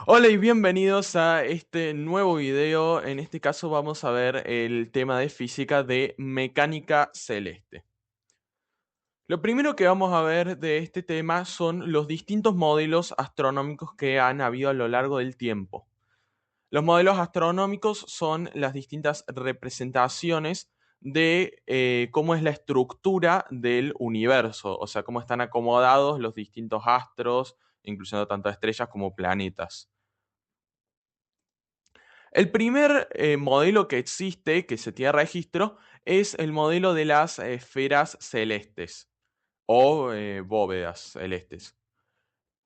Hola y bienvenidos a este nuevo video. En este caso vamos a ver el tema de física de mecánica celeste. Lo primero que vamos a ver de este tema son los distintos modelos astronómicos que han habido a lo largo del tiempo. Los modelos astronómicos son las distintas representaciones de cómo es la estructura del universo, o sea, cómo están acomodados los distintos astros, incluyendo tanto estrellas como planetas. El primer modelo que existe, que se tiene registro, es el modelo de las esferas celestes o bóvedas celestes.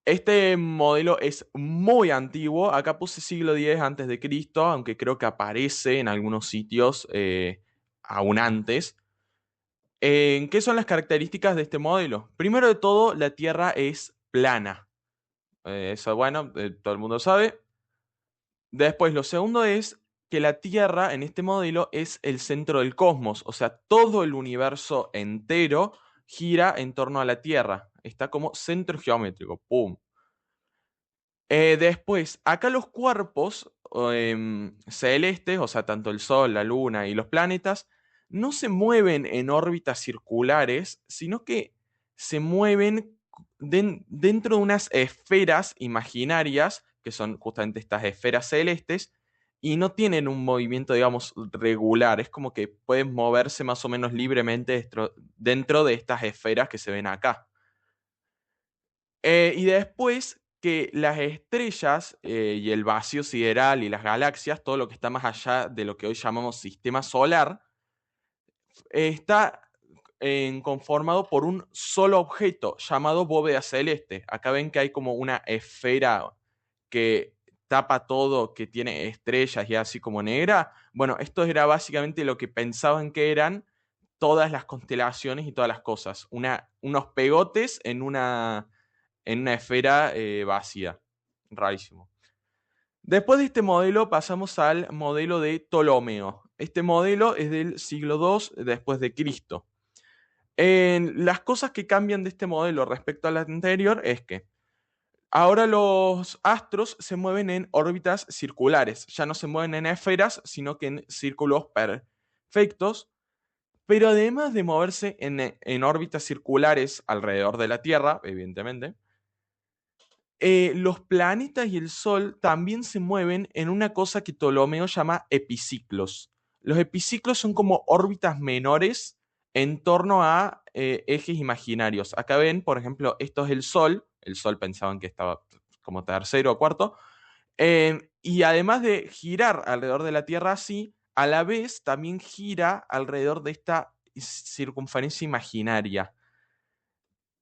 Este modelo es muy antiguo, acá puse siglo X antes de Cristo, aunque creo que aparece en algunos sitios aún antes. ¿Qué son las características de este modelo? Primero de todo, la Tierra es plana. Eso, bueno, todo el mundo sabe. Después, lo segundo es que la Tierra en este modelo es el centro del cosmos, o sea, todo el universo entero gira en torno a la Tierra, está como centro geométrico, ¡pum! Después, acá los cuerpos celestes, o sea, tanto el Sol, la Luna y los planetas, no se mueven en órbitas circulares, sino que se mueven dentro de unas esferas imaginarias, que son justamente estas esferas celestes, y no tienen un movimiento, digamos, regular. Es como que pueden moverse más o menos libremente dentro de estas esferas que se ven acá. Y después que las estrellas y el vacío sideral y las galaxias, todo lo que está más allá de lo que hoy llamamos sistema solar, está conformado por un solo objeto llamado bóveda celeste. Acá ven que hay como una esfera que tapa todo, que tiene estrellas y así como negra. Bueno, esto era básicamente lo que pensaban que eran todas las constelaciones y todas las cosas. Unos pegotes en una esfera vacía. Rarísimo. Después de este modelo pasamos al modelo de Ptolomeo. Este modelo es del siglo II después de Cristo. Las cosas que cambian de este modelo respecto al anterior es que ahora los astros se mueven en órbitas circulares, ya no se mueven en esferas, sino que en círculos perfectos, pero además de moverse en órbitas circulares alrededor de la Tierra, evidentemente, los planetas y el Sol también se mueven en una cosa que Ptolomeo llama epiciclos. Los epiciclos son como órbitas menores en torno a ejes imaginarios. Acá ven, por ejemplo, esto es el Sol. El Sol pensaban que estaba como tercero o cuarto. Y además de girar alrededor de la Tierra así, a la vez también gira alrededor de esta circunferencia imaginaria.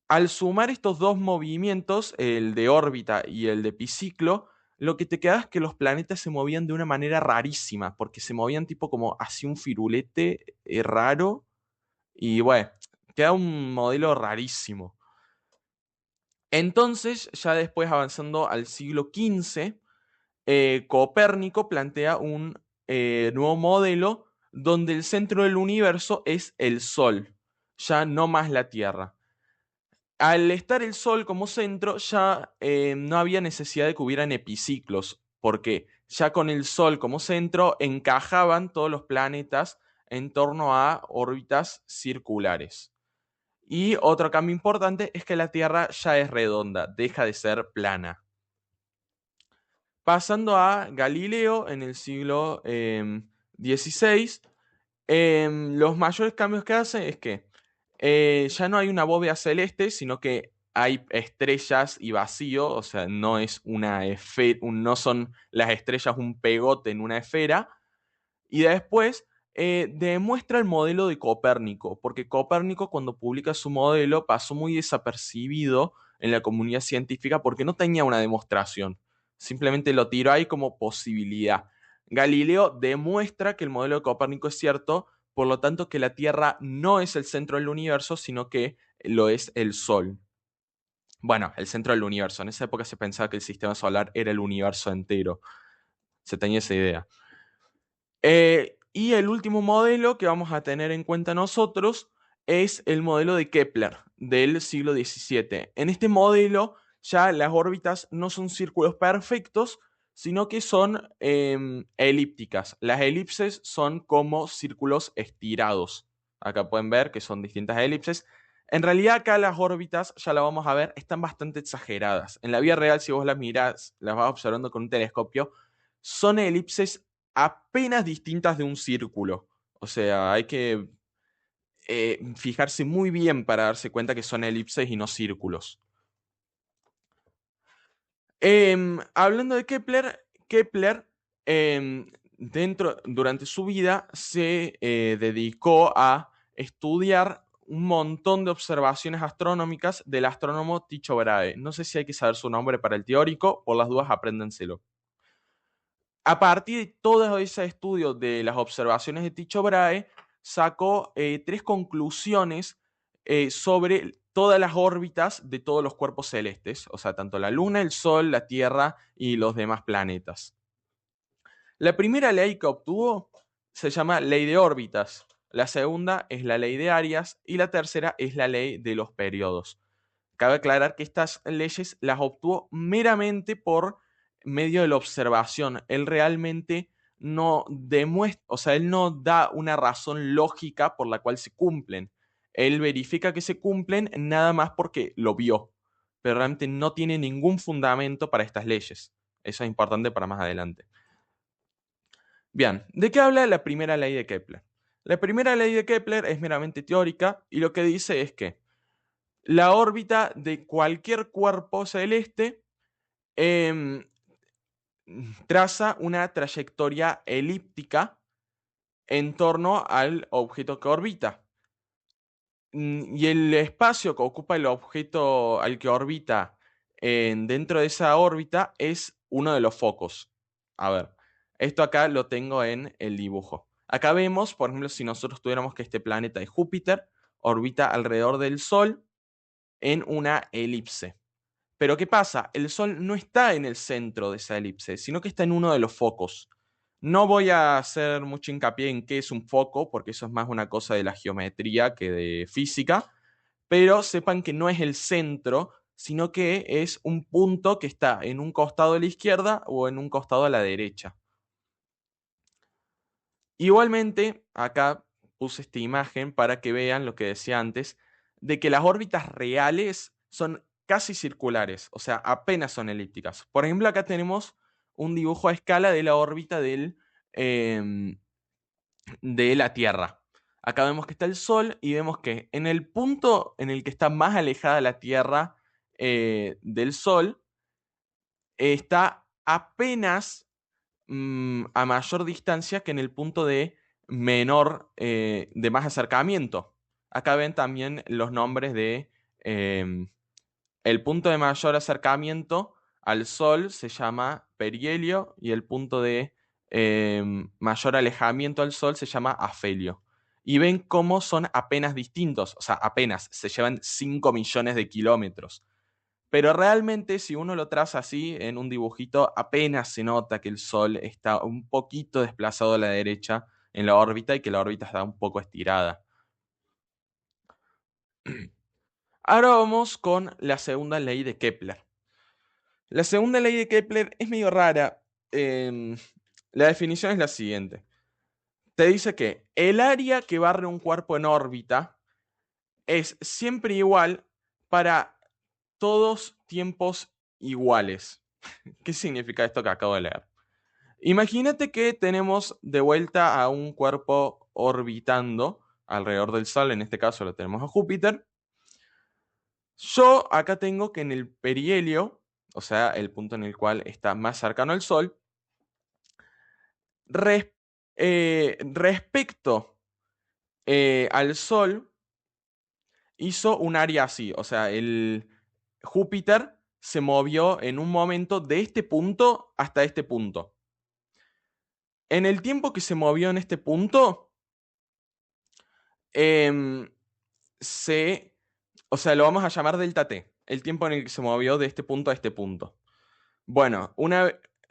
Al sumar estos dos movimientos, el de órbita y el de epiciclo, lo que te queda es que los planetas se movían de una manera rarísima, porque se movían tipo como hacia un firulete raro, y bueno, queda un modelo rarísimo. Entonces, ya después avanzando al siglo XV, Copérnico plantea un nuevo modelo donde el centro del universo es el Sol, ya no más la Tierra. Al estar el Sol como centro, ya no había necesidad de que hubieran epiciclos, porque ya con el Sol como centro encajaban todos los planetas en torno a órbitas circulares. Y otro cambio importante es que la Tierra ya es redonda, deja de ser plana. Pasando a Galileo en el siglo XVI, los mayores cambios que hace es que ya no hay una bóveda celeste, sino que hay estrellas y vacío, o sea, no es una esfera, no son las estrellas un pegote en una esfera. Y después demuestra el modelo de Copérnico, porque Copérnico cuando publica su modelo pasó muy desapercibido en la comunidad científica porque no tenía una demostración, simplemente lo tiró ahí como posibilidad. Galileo demuestra que el modelo de Copérnico es cierto, por lo tanto que la Tierra no es el centro del universo, sino que lo es el Sol. Bueno, el centro del universo. En esa época se pensaba que el sistema solar era el universo entero. Se tenía esa idea. Y el último modelo que vamos a tener en cuenta nosotros es el modelo de Kepler del siglo XVII. En este modelo ya las órbitas no son círculos perfectos, sino que son elípticas. Las elipses son como círculos estirados. Acá pueden ver que son distintas elipses. En realidad acá las órbitas, ya la vamos a ver, están bastante exageradas. En la vida real, si vos las mirás, las vas observando con un telescopio, son elipses apenas distintas de un círculo. O sea, hay que fijarse muy bien para darse cuenta que son elipses y no círculos. Hablando de Kepler, Kepler durante su vida se dedicó a estudiar un montón de observaciones astronómicas del astrónomo Tycho Brahe. No sé si hay que saber su nombre para el teórico, por las dudas apréndenselo. A partir de todo ese estudio de las observaciones de Tycho Brahe, sacó tres conclusiones sobre todas las órbitas de todos los cuerpos celestes, o sea, tanto la Luna, el Sol, la Tierra y los demás planetas. La primera ley que obtuvo se llama ley de órbitas, la segunda es la ley de áreas y la tercera es la ley de los periodos. Cabe aclarar que estas leyes las obtuvo meramente por medio de la observación. Él realmente no demuestra, o sea, él no da una razón lógica por la cual se cumplen. Él verifica que se cumplen nada más porque lo vio, pero realmente no tiene ningún fundamento para estas leyes. Eso es importante para más adelante. Bien, ¿de qué habla la primera ley de Kepler? La primera ley de Kepler es meramente teórica y lo que dice es que la órbita de cualquier cuerpo celeste em, traza una trayectoria elíptica en torno al objeto que orbita. Y el espacio que ocupa el objeto al que orbita dentro de esa órbita es uno de los focos. A ver, esto acá lo tengo en el dibujo. Acá vemos, por ejemplo, si nosotros tuviéramos que este planeta es Júpiter, orbita alrededor del Sol en una elipse. Pero ¿qué pasa? El Sol no está en el centro de esa elipse, sino que está en uno de los focos. No voy a hacer mucho hincapié en qué es un foco, porque eso es más una cosa de la geometría que de física, pero sepan que no es el centro, sino que es un punto que está en un costado a la izquierda o en un costado a la derecha. Igualmente, acá puse esta imagen para que vean lo que decía antes, de que las órbitas reales son casi circulares, o sea, apenas son elípticas. Por ejemplo, acá tenemos un dibujo a escala de la órbita de la Tierra. Acá vemos que está el Sol y vemos que en el punto en el que está más alejada la Tierra del Sol, está apenas a mayor distancia que en el punto de menor, de más acercamiento. Acá ven también los nombres de el punto de mayor acercamiento al Sol se llama perihelio y el punto de mayor alejamiento al Sol se llama afelio. Y ven cómo son apenas distintos, o sea, apenas, se llevan 5 millones de kilómetros. Pero realmente si uno lo traza así en un dibujito, apenas se nota que el Sol está un poquito desplazado a la derecha en la órbita y que la órbita está un poco estirada. Ahora vamos con la segunda ley de Kepler. La segunda ley de Kepler es medio rara. Em, la definición es la siguiente. Te dice que el área que barre un cuerpo en órbita es siempre igual para todos tiempos iguales. ¿Qué significa esto que acabo de leer? Imagínate que tenemos de vuelta a un cuerpo orbitando alrededor del Sol, en este caso lo tenemos a Júpiter. Yo acá tengo que en el perihelio, o sea, el punto en el cual está más cercano al Sol, res- respecto al Sol, hizo un área así, o sea, el Júpiter se movió en un momento de este punto hasta este punto. En el tiempo que se movió en este punto, em, se, o sea, lo vamos a llamar delta t, el tiempo en el que se movió de este punto a este punto. Bueno,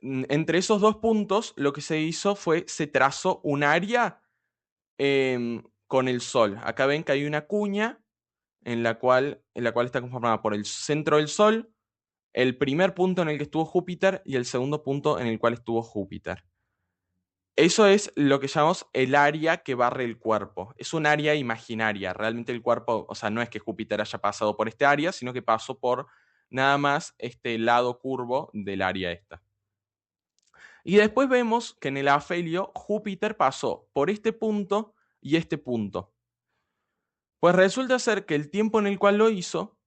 entre esos dos puntos, lo que se hizo fue, se trazó un área con el Sol. Acá ven que hay una cuña en la cual está conformada por el centro del Sol, el primer punto en el que estuvo Júpiter y el segundo punto en el cual estuvo Júpiter. Eso es lo que llamamos el área que barre el cuerpo. Es un área imaginaria. Realmente el cuerpo, o sea, no es que Júpiter haya pasado por este área, sino que pasó por nada más este lado curvo del área esta. Y después vemos que en el afelio Júpiter pasó por este punto y este punto. Pues resulta ser que el tiempo en el cual lo hizo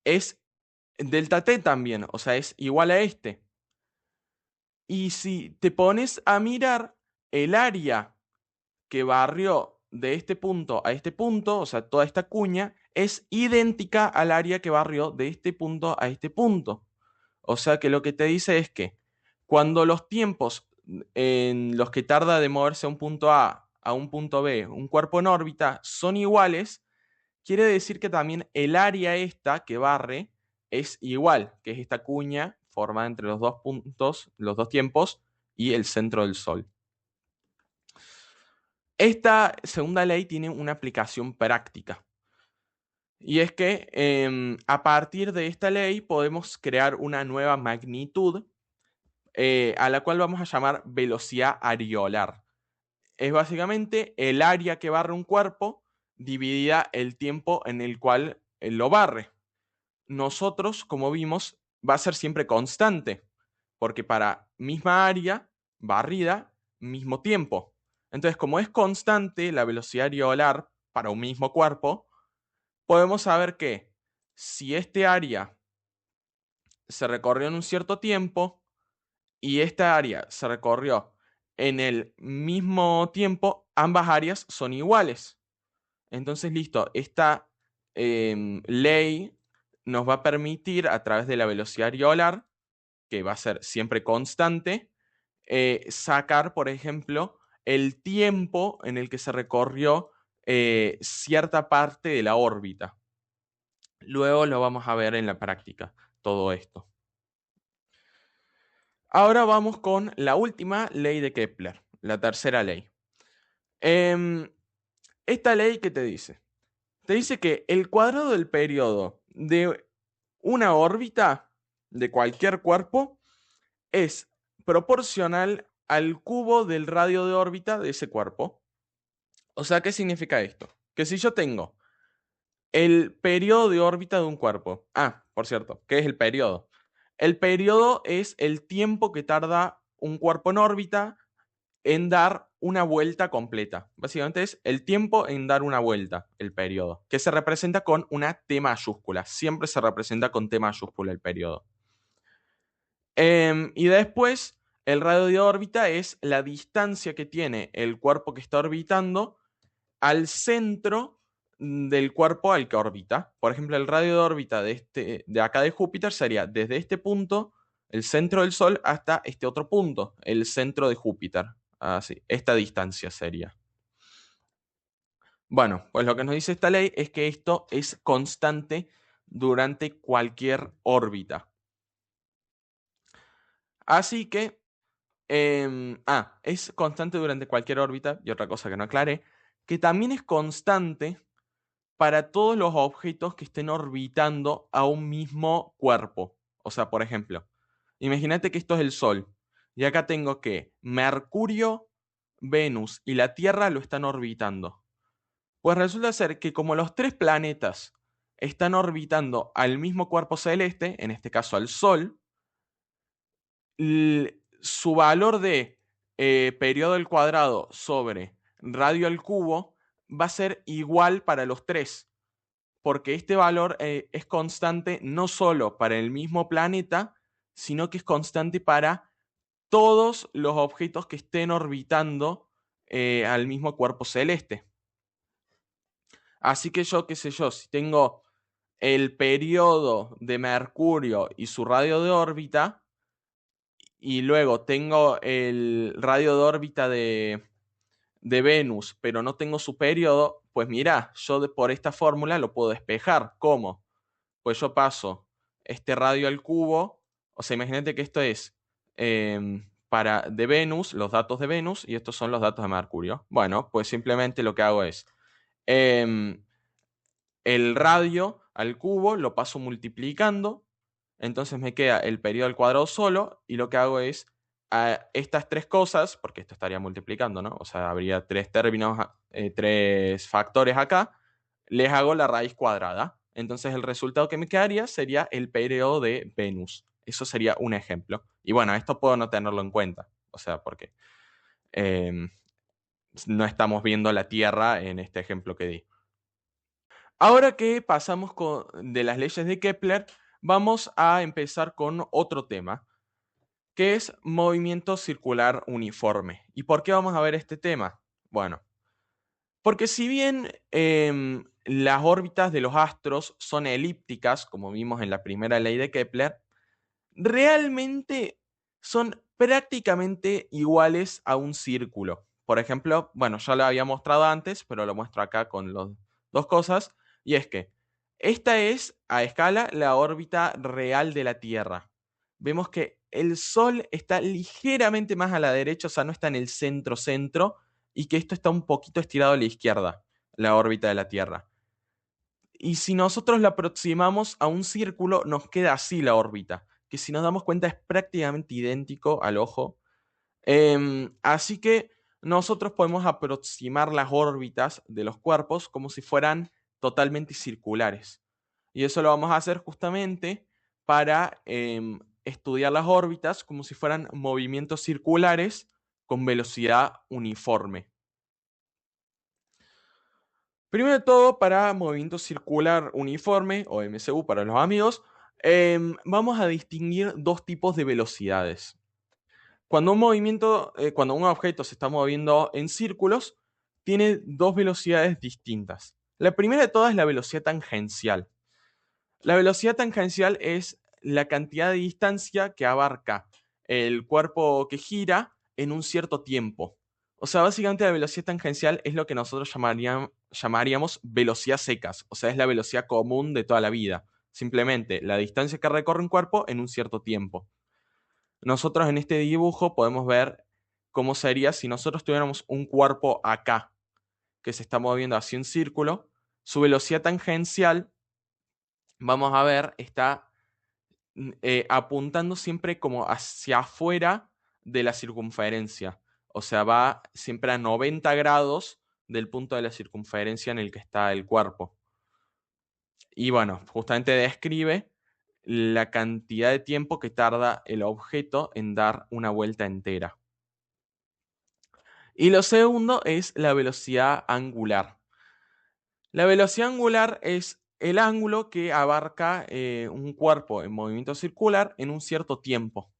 es delta t también, o sea, es igual a este. Y si te pones a mirar el área que barrió de este punto a este punto, o sea, toda esta cuña, es idéntica al área que barrió de este punto a este punto. O sea que lo que te dice es que cuando los tiempos en los que tarda de moverse a un punto A un punto B, un cuerpo en órbita, son iguales, quiere decir que también el área esta que barre es igual, que es esta cuña formada entre los dos puntos, los dos tiempos y el centro del Sol. Esta segunda ley tiene una aplicación práctica. Y es que a partir de esta ley podemos crear una nueva magnitud a la cual vamos a llamar velocidad areolar. Es básicamente el área que barre un cuerpo dividida el tiempo en el cual lo barre. Nosotros, como vimos, va a ser siempre constante, porque para misma área barrida, mismo tiempo. Entonces, como es constante la velocidad areolar para un mismo cuerpo, podemos saber que si este área se recorrió en un cierto tiempo y esta área se recorrió en el mismo tiempo, ambas áreas son iguales. Entonces, listo, esta ley nos va a permitir a través de la velocidad areolar, que va a ser siempre constante, sacar, por ejemplo, el tiempo en el que se recorrió cierta parte de la órbita. Luego lo vamos a ver en la práctica, todo esto. Ahora vamos con la última ley de Kepler, la tercera ley. Esta ley, ¿qué te dice? Te dice que el cuadrado del periodo de una órbita de cualquier cuerpo es proporcional al cubo del radio de órbita de ese cuerpo. O sea, ¿qué significa esto? Que si yo tengo el periodo de órbita de un cuerpo. Ah, por cierto, ¿qué es el periodo? El periodo es el tiempo que tarda un cuerpo en órbita en dar una vuelta completa. Básicamente es el tiempo en dar una vuelta, el periodo, que se representa con una T mayúscula. Siempre se representa con T mayúscula el periodo. Y después, el radio de órbita es la distancia que tiene el cuerpo que está orbitando al centro del cuerpo al que orbita. Por ejemplo, el radio de órbita de acá de Júpiter sería desde este punto, el centro del Sol, hasta este otro punto, el centro de Júpiter. Así, esta distancia sería. Bueno, pues lo que nos dice esta ley es que esto es constante durante cualquier órbita. Así que, es constante durante cualquier órbita, y otra cosa que no aclaré, que también es constante para todos los objetos que estén orbitando a un mismo cuerpo. O sea, por ejemplo, imagínate que esto es el Sol, y acá tengo que Mercurio, Venus y la Tierra lo están orbitando. Pues resulta ser que como los tres planetas están orbitando al mismo cuerpo celeste, en este caso al Sol, su valor de periodo al cuadrado sobre radio al cubo va a ser igual para los tres, porque este valor es constante no solo para el mismo planeta, sino que es constante para todos los objetos que estén orbitando al mismo cuerpo celeste. Así que yo, qué sé yo, si tengo el periodo de Mercurio y su radio de órbita, y luego tengo el radio de órbita de Venus, pero no tengo su periodo, pues mira, yo por esta fórmula lo puedo despejar. ¿Cómo? Pues yo paso este radio al cubo, o sea, imagínate que esto es de Venus, los datos de Venus, y estos son los datos de Mercurio. Bueno, pues simplemente lo que hago es em, el radio al cubo lo paso multiplicando Entonces me queda el periodo al cuadrado solo y lo que hago es a estas tres cosas, porque esto estaría multiplicando, ¿no? O sea, habría tres términos, tres factores acá, les hago la raíz cuadrada. Entonces el resultado que me quedaría sería el periodo de Venus. Eso sería un ejemplo. Y bueno, esto puedo no tenerlo en cuenta. O sea, porque em, no estamos viendo la Tierra en este ejemplo que di. Ahora que pasamos de las leyes de Kepler, vamos a empezar con otro tema, que es movimiento circular uniforme. ¿Y por qué vamos a ver este tema? Bueno, porque si bien las órbitas de los astros son elípticas, como vimos en la primera ley de Kepler, realmente son prácticamente iguales a un círculo. Por ejemplo, bueno, ya lo había mostrado antes, pero lo muestro acá con las dos cosas, y es que esta es a escala la órbita real de la Tierra. Vemos que el Sol está ligeramente más a la derecha, o sea, no está en el centro-centro, y que esto está un poquito estirado a la izquierda, la órbita de la Tierra. Y si nosotros la aproximamos a un círculo, nos queda así la órbita, que si nos damos cuenta es prácticamente idéntico al ojo. Así que nosotros podemos aproximar las órbitas de los cuerpos como si fueran totalmente circulares. Y eso lo vamos a hacer justamente para estudiar las órbitas como si fueran movimientos circulares con velocidad uniforme. Primero de todo, para movimiento circular uniforme, o MCU para los amigos, vamos a distinguir dos tipos de velocidades. Cuando un objeto se está moviendo en círculos, tiene dos velocidades distintas. La primera de todas es la velocidad tangencial. La velocidad tangencial es la cantidad de distancia que abarca el cuerpo que gira en un cierto tiempo. O sea, básicamente la velocidad tangencial es lo que nosotros llamaríamos velocidad secas. O sea, es la velocidad común de toda la vida. Simplemente la distancia que recorre un cuerpo en un cierto tiempo. Nosotros en este dibujo podemos ver cómo sería si nosotros tuviéramos un cuerpo acá que se está moviendo hacia un círculo. Su velocidad tangencial, vamos a ver, está apuntando siempre como hacia afuera de la circunferencia. O sea, va siempre a 90 grados del punto de la circunferencia en el que está el cuerpo. Y bueno, justamente describe la cantidad de tiempo que tarda el objeto en dar una vuelta entera. Y lo segundo es la velocidad angular. La velocidad angular es el ángulo que abarca un cuerpo en movimiento circular en un cierto tiempo.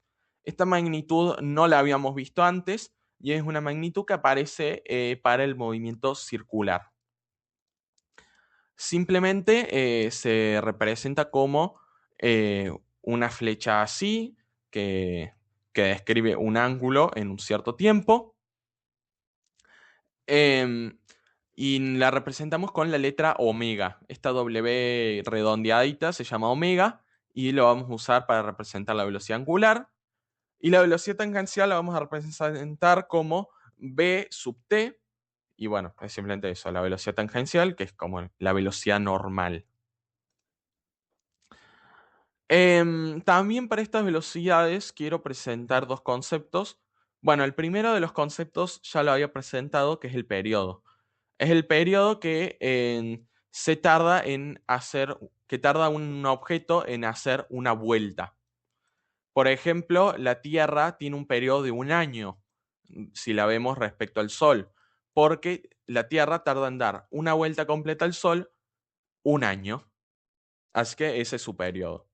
Esta magnitud no la habíamos visto antes y es una magnitud que aparece para el movimiento circular. Simplemente se representa como una flecha así que describe un ángulo en un cierto tiempo. Em, y la representamos con la letra omega. Esta W redondeadita se llama omega y lo vamos a usar para representar la velocidad angular. Y la velocidad tangencial la vamos a representar como v sub t. Y bueno, es simplemente eso, la velocidad tangencial, que es como la velocidad normal. También para estas velocidades quiero presentar dos conceptos. Bueno, el primero de los conceptos ya lo había presentado, que es el periodo. Es el periodo que se tarda en hacer, que tarda un objeto en hacer una vuelta. Por ejemplo, la Tierra tiene un periodo de un año, si la vemos respecto al Sol, porque la Tierra tarda en dar una vuelta completa al Sol un año. Así que ese es su periodo.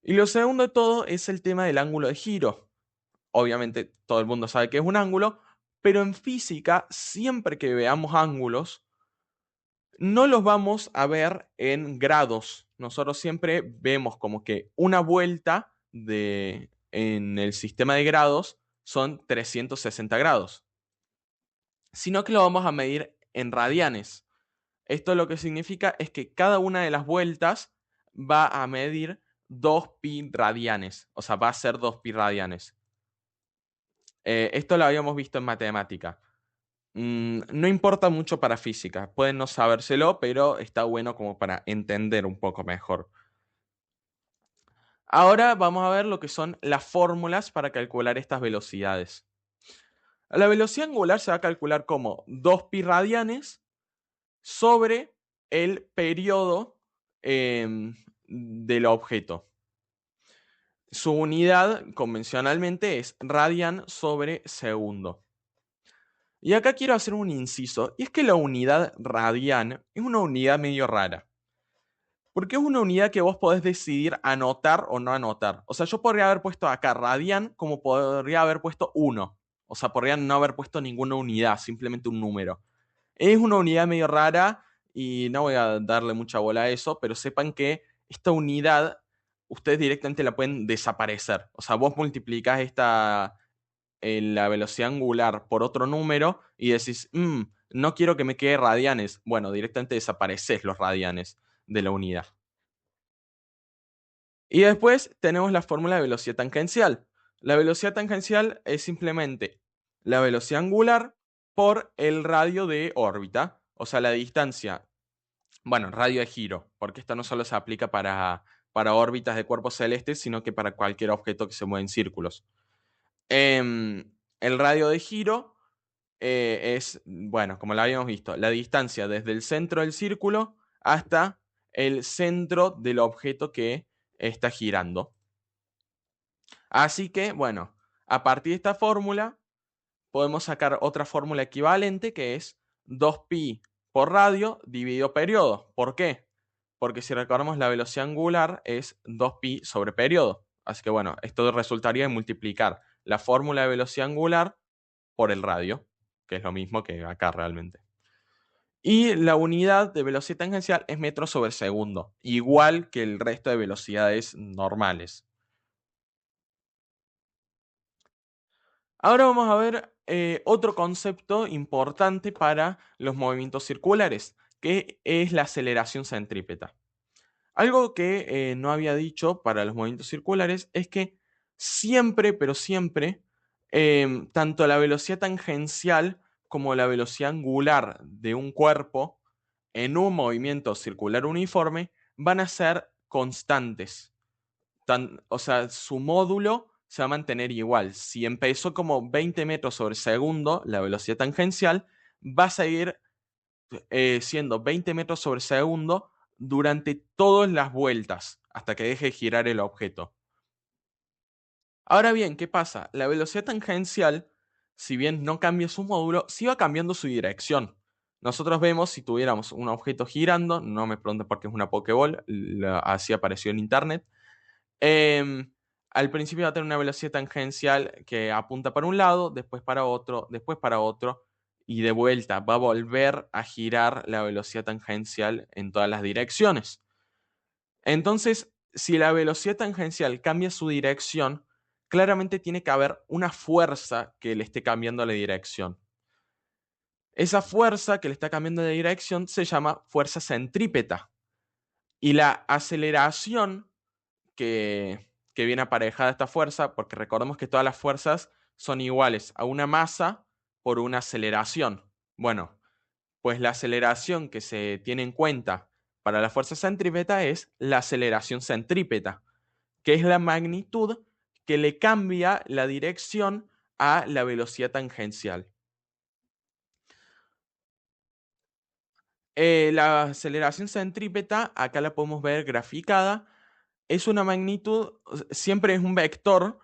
Y lo segundo de todo es el tema del ángulo de giro. Obviamente todo el mundo sabe que es un ángulo, pero en física, siempre que veamos ángulos, no los vamos a ver en grados. Nosotros siempre vemos como que una vuelta en el sistema de grados son 360 grados, sino que lo vamos a medir en radianes. Esto lo que significa es que cada una de las vueltas va a medir 2pi radianes, o sea, va a ser 2pi radianes. Esto lo habíamos visto en matemática. No importa mucho para física, pueden no sabérselo, pero está bueno como para entender un poco mejor. Ahora vamos a ver lo que son las fórmulas para calcular estas velocidades. La velocidad angular se va a calcular como 2pi radianes sobre el periodo del objeto. Su unidad convencionalmente es radian sobre segundo. Y acá quiero hacer un inciso, y es que la unidad radian es una unidad medio rara. Porque es una unidad que vos podés decidir anotar o no anotar. O sea, yo podría haber puesto acá radian como podría haber puesto 1. O sea, podría no haber puesto ninguna unidad, simplemente un número. Es una unidad medio rara y no voy a darle mucha bola a eso, pero sepan que esta unidad ustedes directamente la pueden desaparecer. O sea, vos multiplicás la velocidad angular por otro número y decís, no quiero que me quede radianes. Bueno, directamente desapareces los radianes de la unidad. Y después tenemos la fórmula de velocidad tangencial. La velocidad tangencial es simplemente la velocidad angular por el radio de órbita, o sea, la distancia, bueno, radio de giro, porque esto no solo se aplica para órbitas de cuerpos celestes, sino que para cualquier objeto que se mueva en círculos. El radio de giro es, bueno, como lo habíamos visto, la distancia desde el centro del círculo hasta el centro del objeto que está girando. Así que, bueno, a partir de esta fórmula podemos sacar otra fórmula equivalente que es 2pi por radio dividido periodo. ¿Por qué? Porque si recordamos la velocidad angular es 2pi sobre periodo. Así que bueno, esto resultaría en multiplicar la fórmula de velocidad angular por el radio, que es lo mismo que acá realmente. Y la unidad de velocidad tangencial es metros sobre segundo, igual que el resto de velocidades normales. Ahora vamos a ver otro concepto importante para los movimientos circulares, que es la aceleración centrípeta. Algo que no había dicho para los movimientos circulares es que siempre, pero siempre, tanto la velocidad tangencial como la velocidad angular de un cuerpo en un movimiento circular uniforme van a ser constantes. O sea, su módulo se va a mantener igual. Si empezó como 20 metros sobre segundo, la velocidad tangencial va a seguir siendo 20 metros sobre segundo durante todas las vueltas hasta que deje de girar el objeto. Ahora bien, ¿qué pasa? La velocidad tangencial, si bien no cambia su módulo, sí va cambiando su dirección. Nosotros vemos si tuviéramos un objeto girando, no me pregunten por qué es una Pokéball, así apareció en internet. Al principio va a tener una velocidad tangencial que apunta para un lado, después para otro, y de vuelta va a volver a girar la velocidad tangencial en todas las direcciones. Entonces, si la velocidad tangencial cambia su dirección, claramente tiene que haber una fuerza que le esté cambiando la dirección. Esa fuerza que le está cambiando de dirección se llama fuerza centrípeta. Y la aceleración que viene aparejada a esta fuerza, porque recordemos que todas las fuerzas son iguales a una masa por una aceleración. Bueno, pues la aceleración que se tiene en cuenta para la fuerza centrípeta es la aceleración centrípeta, que es la magnitud que le cambia la dirección a la velocidad tangencial. La aceleración centrípeta, acá la podemos ver graficada, es una magnitud, siempre es un vector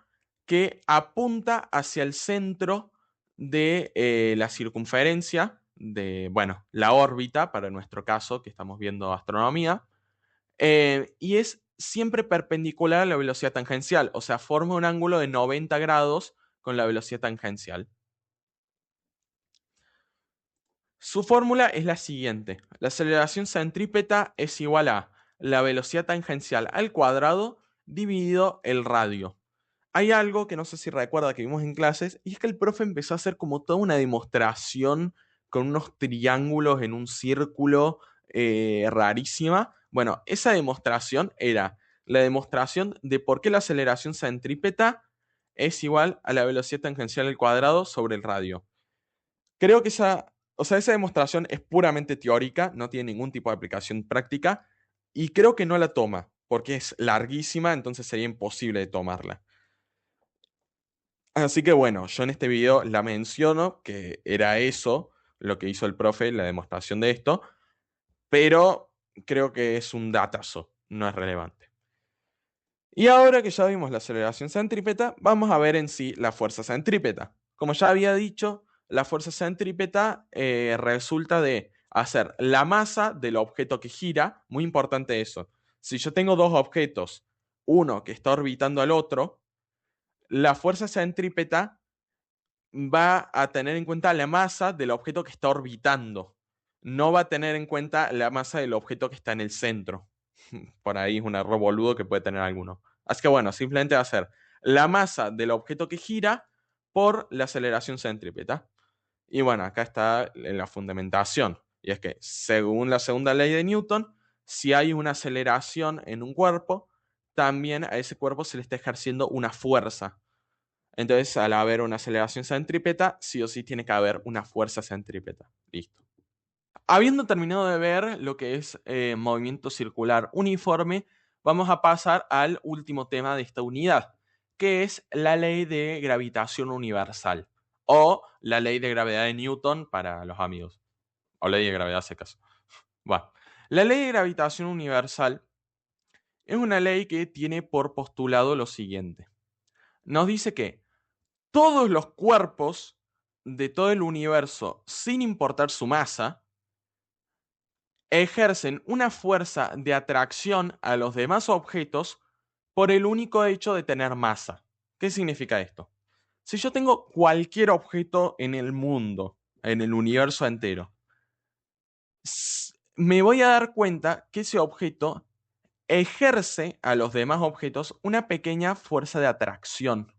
que apunta hacia el centro de la circunferencia de, bueno, la órbita, para nuestro caso, que estamos viendo astronomía, y es siempre perpendicular a la velocidad tangencial, o sea, forma un ángulo de 90 grados con la velocidad tangencial. Su fórmula es la siguiente. La aceleración centrípeta es igual a la velocidad tangencial al cuadrado dividido el radio. Hay algo que no sé si recuerda que vimos en clases, y es que el profe empezó a hacer como toda una demostración con unos triángulos en un círculo rarísima. Bueno, esa demostración era la demostración de por qué la aceleración centrípeta es igual a la velocidad tangencial al cuadrado sobre el radio. Creo que esa demostración es puramente teórica, no tiene ningún tipo de aplicación práctica, y creo que no la toma. porque es larguísima, entonces sería imposible de tomarla. Así que bueno, yo en este video la menciono, que era eso lo que hizo el profe, la demostración de esto, pero creo que es un datazo, no es relevante. Y ahora que ya vimos la aceleración centrípeta, vamos a ver en sí la fuerza centrípeta. Como ya había dicho, la fuerza centrípeta resulta de hacer la masa del objeto que gira, muy importante eso. Si yo tengo dos objetos, uno que está orbitando al otro, la fuerza centrípeta va a tener en cuenta la masa del objeto que está orbitando. No va a tener en cuenta la masa del objeto que está en el centro. Por ahí es un error boludo que puede tener alguno. Así que bueno, simplemente va a ser la masa del objeto que gira por la aceleración centrípeta. Y bueno, acá está la fundamentación. Y es que según la segunda ley de Newton, si hay una aceleración en un cuerpo, también a ese cuerpo se le está ejerciendo una fuerza. Entonces, al haber una aceleración centrípeta, sí o sí tiene que haber una fuerza centrípeta. Listo. Habiendo terminado de ver lo que es movimiento circular uniforme, vamos a pasar al último tema de esta unidad, que es la ley de gravitación universal o la ley de gravedad de Newton para los amigos, o ley de gravedad secas. Bueno, la ley de gravitación universal es una ley que tiene por postulado lo siguiente. Nos dice que todos los cuerpos de todo el universo, sin importar su masa, ejercen una fuerza de atracción a los demás objetos por el único hecho de tener masa. ¿Qué significa esto? Si yo tengo cualquier objeto en el mundo, en el universo entero, me voy a dar cuenta que ese objeto ejerce a los demás objetos una pequeña fuerza de atracción.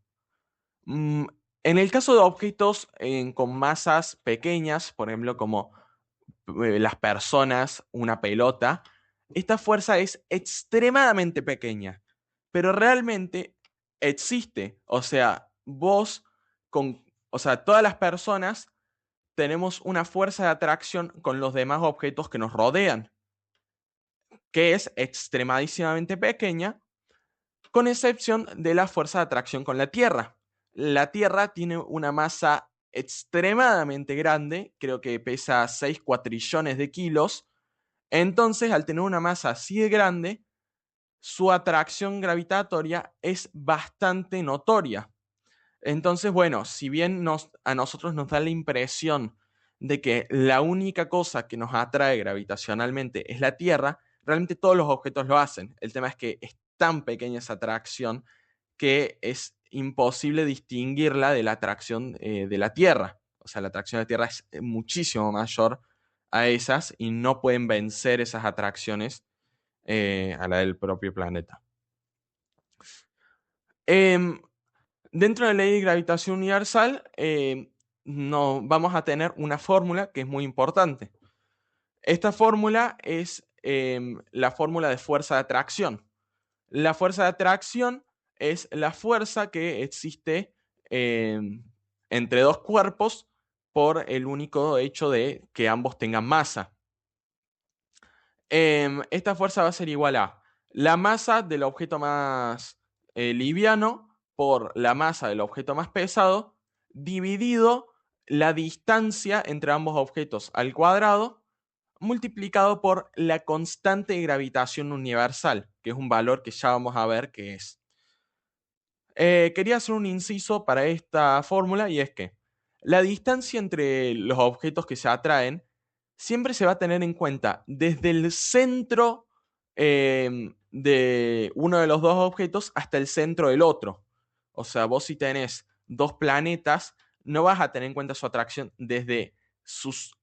Mm, En el caso de objetos con masas pequeñas, por ejemplo, como las personas, una pelota, esta fuerza es extremadamente pequeña, pero realmente existe. O sea, o sea, todas las personas tenemos una fuerza de atracción con los demás objetos que nos rodean, que es extremadísimamente pequeña, con excepción de la fuerza de atracción con la Tierra. La Tierra tiene una masa extremadamente grande, creo que pesa 6 cuatrillones de kilos. Entonces, al tener una masa así de grande, su atracción gravitatoria es bastante notoria. Entonces, bueno, si bien a nosotros nos da la impresión de que la única cosa que nos atrae gravitacionalmente es la Tierra, realmente todos los objetos lo hacen. El tema es que es tan pequeña esa atracción que es imposible distinguirla de la atracción de la Tierra. O sea, la atracción de la Tierra es muchísimo mayor a esas y no pueden vencer esas atracciones a la del propio planeta. Em, Dentro de la ley de gravitación universal, no, vamos a tener una fórmula que es muy importante. Esta fórmula es la fórmula de fuerza de atracción. La fuerza de atracción es la fuerza que existe entre dos cuerpos por el único hecho de que ambos tengan masa. Esta fuerza va a ser igual a la masa del objeto más liviano por la masa del objeto más pesado dividido la distancia entre ambos objetos al cuadrado multiplicado por la constante de gravitación universal, que es un valor que ya vamos a ver qué es. Quería hacer un inciso para esta fórmula y es que la distancia entre los objetos que se atraen siempre se va a tener en cuenta desde el centro de uno de los dos objetos hasta el centro del otro. O sea, vos si tenés dos planetas, no vas a tener en cuenta su atracción desde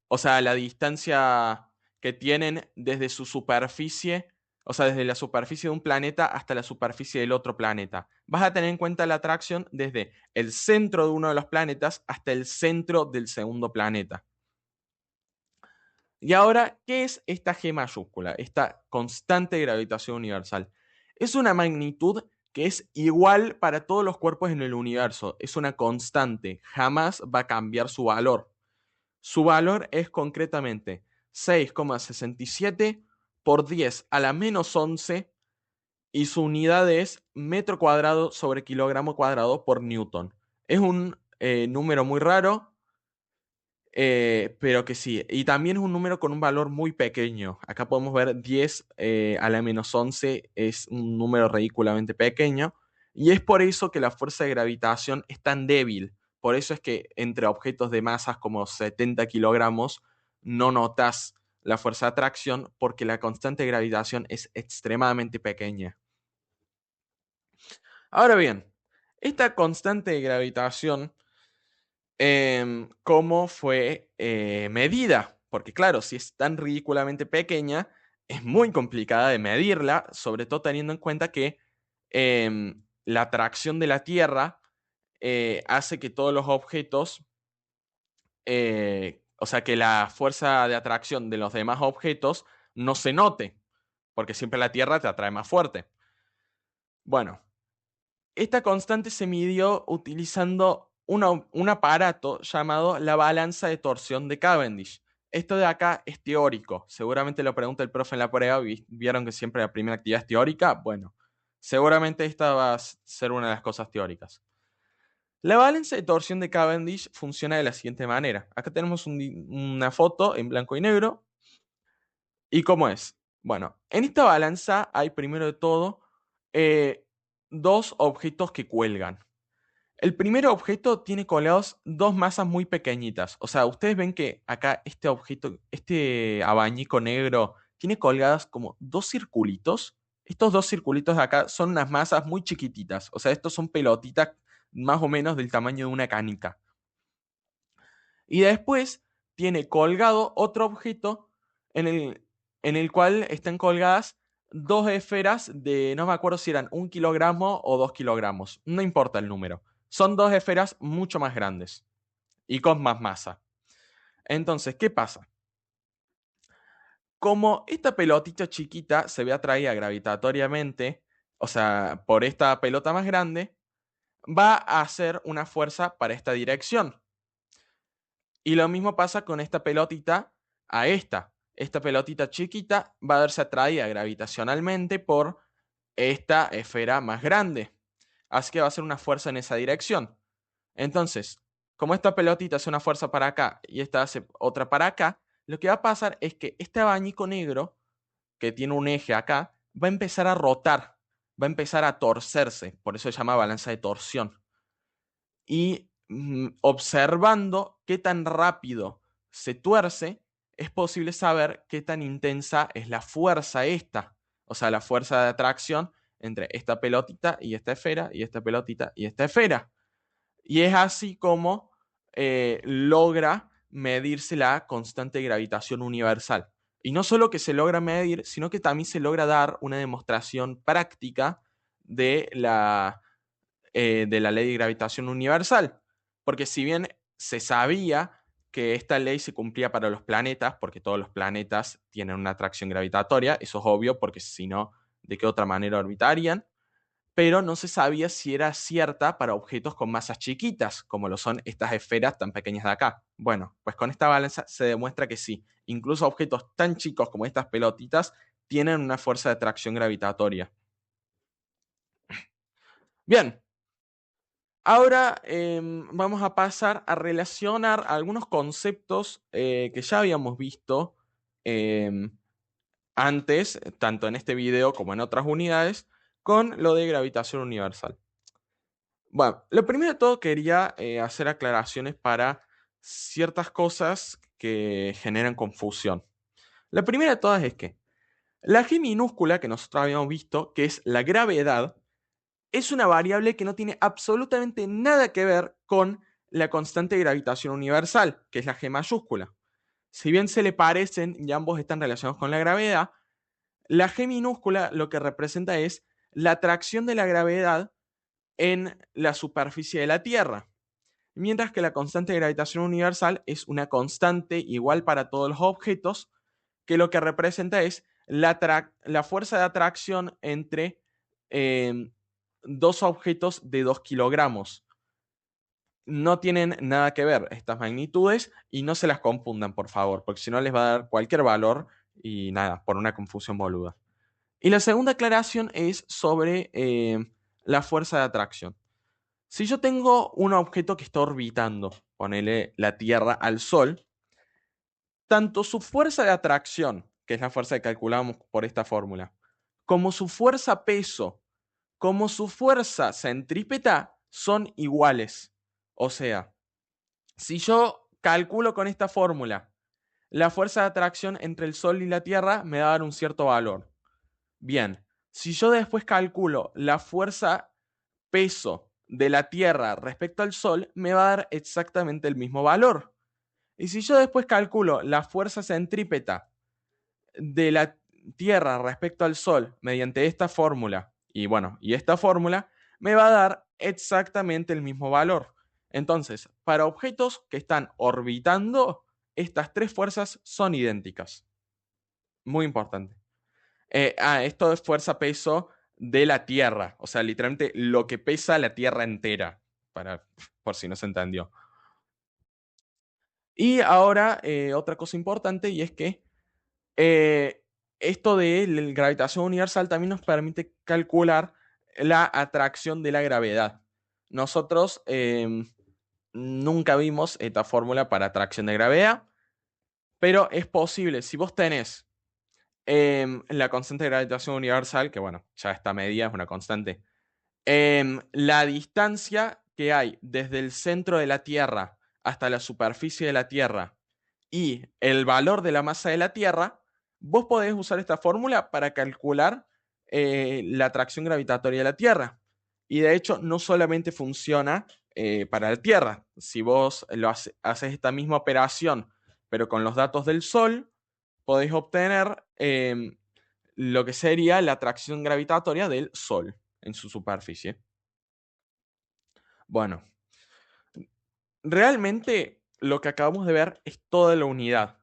o sea, la distancia que tienen desde su superficie, o sea, desde la superficie de un planeta hasta la superficie del otro planeta. Vas a tener en cuenta la atracción desde el centro de uno de los planetas hasta el centro del segundo planeta. Y ahora, ¿qué es esta G mayúscula? Esta constante de gravitación universal. Es una magnitud que es igual para todos los cuerpos en el universo. Es una constante. Jamás va a cambiar su valor. Su valor es concretamente 6,67 por 10 a la menos 11 y su unidad es metro cuadrado sobre kilogramo cuadrado por newton. Es un número muy raro, pero que sí. Y también es un número con un valor muy pequeño. Acá podemos ver 10 a la menos 11 es un número ridículamente pequeño. Y es por eso que la fuerza de gravitación es tan débil. Por eso es que entre objetos de masas como 70 kilogramos no notas la fuerza de atracción porque la constante de gravitación es extremadamente pequeña. Ahora bien, esta constante de gravitación, ¿cómo fue medida? Porque claro, si es tan ridículamente pequeña, es muy complicada de medirla, sobre todo teniendo en cuenta que la atracción de la Tierra hace que todos los objetos, o sea, que la fuerza de atracción de los demás objetos no se note, porque siempre la Tierra te atrae más fuerte. Bueno, esta constante se midió utilizando un aparato llamado la balanza de torsión de Cavendish. Esto de acá es teórico. Seguramente lo pregunta el profe en la prueba. ¿Vieron que siempre la primera actividad es teórica? Bueno, seguramente esta va a ser una de las cosas teóricas. La balanza de torsión de Cavendish funciona de la siguiente manera. Acá tenemos una foto en blanco y negro. ¿Y cómo es? Bueno, en esta balanza hay primero de todo eh, dos objetos que cuelgan. El primer objeto tiene colgados dos masas muy pequeñitas. O sea, ustedes ven que acá este objeto, este abanico negro, tiene colgadas como dos circulitos. Estos dos circulitos de acá son unas masas muy chiquititas. O sea, estos son pelotitas más o menos del tamaño de una canica. Y después tiene colgado otro objeto en el cual están colgadas dos esferas de, no me acuerdo si eran 1 kilogramo o 2 kilogramos. No importa el número. Son dos esferas mucho más grandes y con más masa. Entonces, ¿qué pasa? Como esta pelotita chiquita se ve atraída gravitatoriamente, o sea, por esta pelota más grande, va a hacer una fuerza para esta dirección. Y lo mismo pasa con esta pelotita a esta. Esta pelotita chiquita va a verse atraída gravitacionalmente por esta esfera más grande. Así que va a ser una fuerza en esa dirección. Entonces, como esta pelotita hace una fuerza para acá y esta hace otra para acá, lo que va a pasar es que este abanico negro, que tiene un eje acá, va a empezar a rotar, va a empezar a torcerse. Por eso se llama balanza de torsión. Y observando qué tan rápido se tuerce, es posible saber qué tan intensa es la fuerza esta. O sea, la fuerza de atracción entre esta pelotita y esta esfera, y esta pelotita y esta esfera. Y es así como logra medirse la constante de gravitación universal. Y no solo que se logra medir, sino que también se logra dar una demostración práctica de la ley de gravitación universal. Porque si bien se sabía que esta ley se cumplía para los planetas, porque todos los planetas tienen una atracción gravitatoria, eso es obvio, porque si no, ¿de qué otra manera orbitarían? Pero no se sabía si era cierta para objetos con masas chiquitas, como lo son estas esferas tan pequeñas de acá. Bueno, pues con esta balanza se demuestra que sí, incluso objetos tan chicos como estas pelotitas tienen una fuerza de atracción gravitatoria. Bien, ahora vamos a pasar a relacionar algunos conceptos que ya habíamos visto em, antes, tanto en este video como en otras unidades, con lo de gravitación universal. Bueno, lo primero de todo quería hacer aclaraciones para ciertas cosas que generan confusión. La primera de todas es que la G minúscula que nosotros habíamos visto, que es la gravedad, es una variable que no tiene absolutamente nada que ver con la constante de gravitación universal, que es la G mayúscula. Si bien se le parecen y ambos están relacionados con la gravedad, la G minúscula lo que representa es la atracción de la gravedad en la superficie de la Tierra, mientras que la constante de gravitación universal es una constante igual para todos los objetos, que lo que representa es la fuerza de atracción entre eh, dos objetos de 2 kilogramos. No tienen nada que ver estas magnitudes y no se las confundan, por favor, porque si no les va a dar cualquier valor y nada, por una confusión boluda. Y la segunda aclaración es sobre la fuerza de atracción. Si yo tengo un objeto que está orbitando, ponele la Tierra al Sol, tanto su fuerza de atracción, que es la fuerza que calculamos por esta fórmula, como su fuerza peso, como su fuerza centrípeta son iguales. O sea, si yo calculo con esta fórmula la fuerza de atracción entre el Sol y la Tierra, me va a dar un cierto valor. Bien, si yo después calculo la fuerza peso de la Tierra respecto al Sol, me va a dar exactamente el mismo valor. Y si yo después calculo la fuerza centrípeta de la Tierra respecto al Sol mediante esta fórmula, y bueno, y esta fórmula, me va a dar exactamente el mismo valor. Entonces, para objetos que están orbitando, estas tres fuerzas son idénticas. Muy importante. Esto es fuerza-peso de la Tierra, o sea, literalmente lo que pesa la Tierra entera, por si no se entendió. Y ahora, otra cosa importante, y es que eh, esto de la gravitación universal también nos permite calcular la atracción de la gravedad. Nosotros nunca vimos esta fórmula para atracción de gravedad, pero es posible, si vos tenés la constante de gravitación universal, que bueno, ya está medida, es una constante, la distancia que hay desde el centro de la Tierra hasta la superficie de la Tierra y el valor de la masa de la Tierra, vos podés usar esta fórmula para calcular la atracción gravitatoria de la Tierra. Y de hecho, no solamente funciona para la Tierra. Si vos haces esta misma operación, pero con los datos del Sol, podéis obtener lo que sería la atracción gravitatoria del Sol en su superficie. Bueno, realmente lo que acabamos de ver es toda la unidad.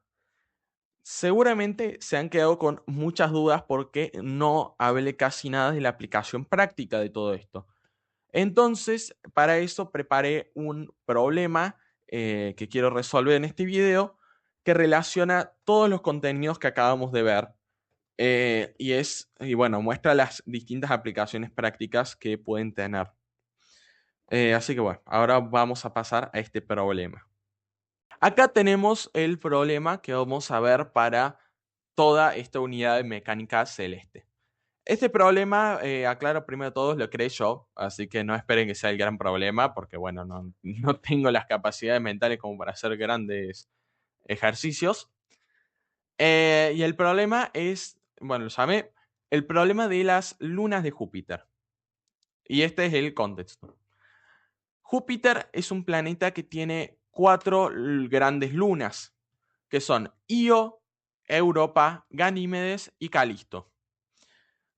Seguramente se han quedado con muchas dudas porque no hablé casi nada de la aplicación práctica de todo esto. Entonces, para eso preparé un problema que quiero resolver en este video que relaciona todos los contenidos que acabamos de ver y bueno, muestra las distintas aplicaciones prácticas que pueden tener. Así que bueno, ahora vamos a pasar a este problema. Acá tenemos el problema que vamos a ver para toda esta unidad de mecánica celeste. Este problema, aclaro primero de todos, lo creé yo, así que no esperen que sea el gran problema, porque bueno, no tengo las capacidades mentales como para hacer grandes ejercicios. Y el problema es, bueno, lo llamé el problema de las lunas de Júpiter. Y este es el contexto. Júpiter es un planeta que tiene cuatro grandes lunas, que son Io, Europa, Ganímedes y Calisto.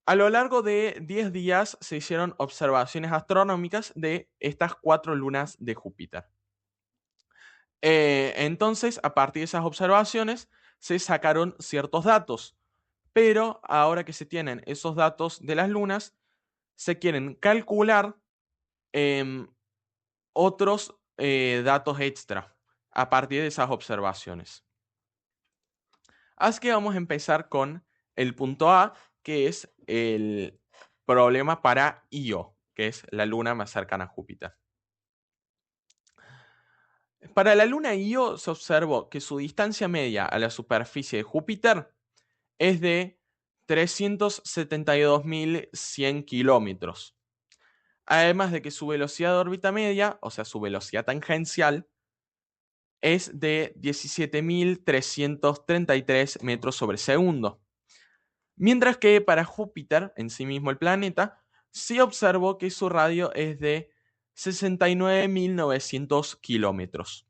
A lo largo de 10 días se hicieron observaciones astronómicas de estas cuatro lunas de Júpiter. Entonces, a partir de esas observaciones, se sacaron ciertos datos, pero ahora que se tienen esos datos de las lunas, se quieren calcular em, otros datos extra a partir de esas observaciones. Así que vamos a empezar con el punto A, que es el problema para Io, que es la luna más cercana a Júpiter. Para la luna Io se observó que su distancia media a la superficie de Júpiter es de 372.100 kilómetros. Además de que su velocidad de órbita media, o sea, su velocidad tangencial, es de 17.333 metros sobre segundo. Mientras que para Júpiter, en sí mismo el planeta, se observó que su radio es de 69.900 kilómetros.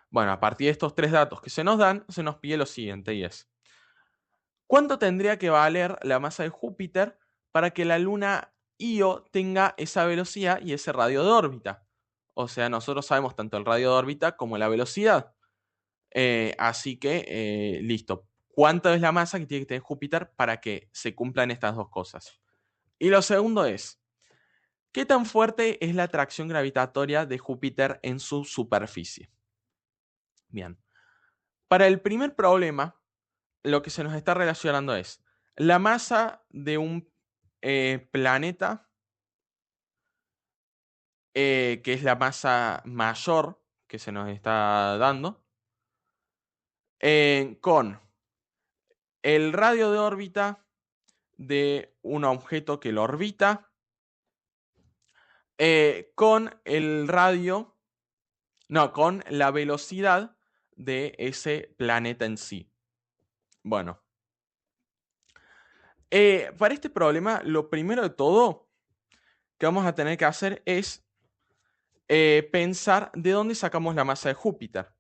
Bueno, a partir de estos tres datos que se nos dan, se nos pide lo siguiente y es: ¿cuánto tendría que valer la masa de Júpiter para que la luna Io tenga esa velocidad y ese radio de órbita? O sea, nosotros sabemos tanto el radio de órbita como la velocidad. Así que, listo. ¿Cuánto es la masa que tiene que tener Júpiter para que se cumplan estas dos cosas? Y lo segundo es, ¿qué tan fuerte es la atracción gravitatoria de Júpiter en su superficie? Bien. Para el primer problema, lo que se nos está relacionando es La masa de un planeta, que es la masa mayor que se nos está dando, con el radio de órbita de un objeto que lo orbita, con el radio, no, con la velocidad de ese planeta en sí. Bueno, para este problema, lo primero de todo que vamos a tener que hacer es pensar de dónde sacamos la masa de Júpiter.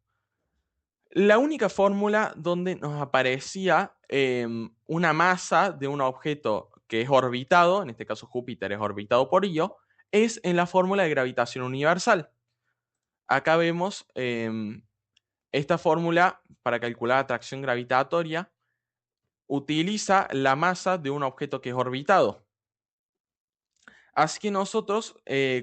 La única fórmula donde nos aparecía una masa de un objeto que es orbitado, en este caso Júpiter es orbitado por Io, es en la fórmula de gravitación universal. Acá vemos esta fórmula para calcular atracción gravitatoria utiliza la masa de un objeto que es orbitado. Así que nosotros,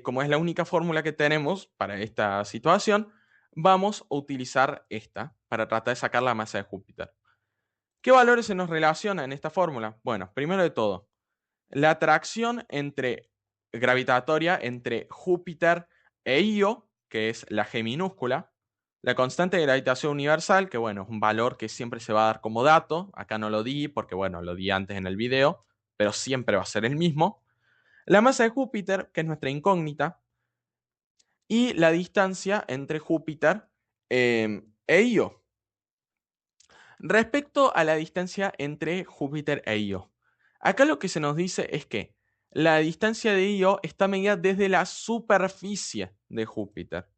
como es la única fórmula que tenemos para esta situación, vamos a utilizar esta para tratar de sacar la masa de Júpiter. ¿Qué valores se nos relacionan en esta fórmula? Bueno, primero de todo, la atracción gravitatoria entre Júpiter e Io, que es la G minúscula, la constante de gravitación universal, que bueno, es un valor que siempre se va a dar como dato, acá no lo di porque bueno, lo di antes en el video, pero siempre va a ser el mismo. La masa de Júpiter, que es nuestra incógnita, y la distancia entre Júpiter e Io. Respecto a la distancia entre Júpiter e Io, acá lo que se nos dice es que la distancia de Io está medida desde la superficie de Júpiter.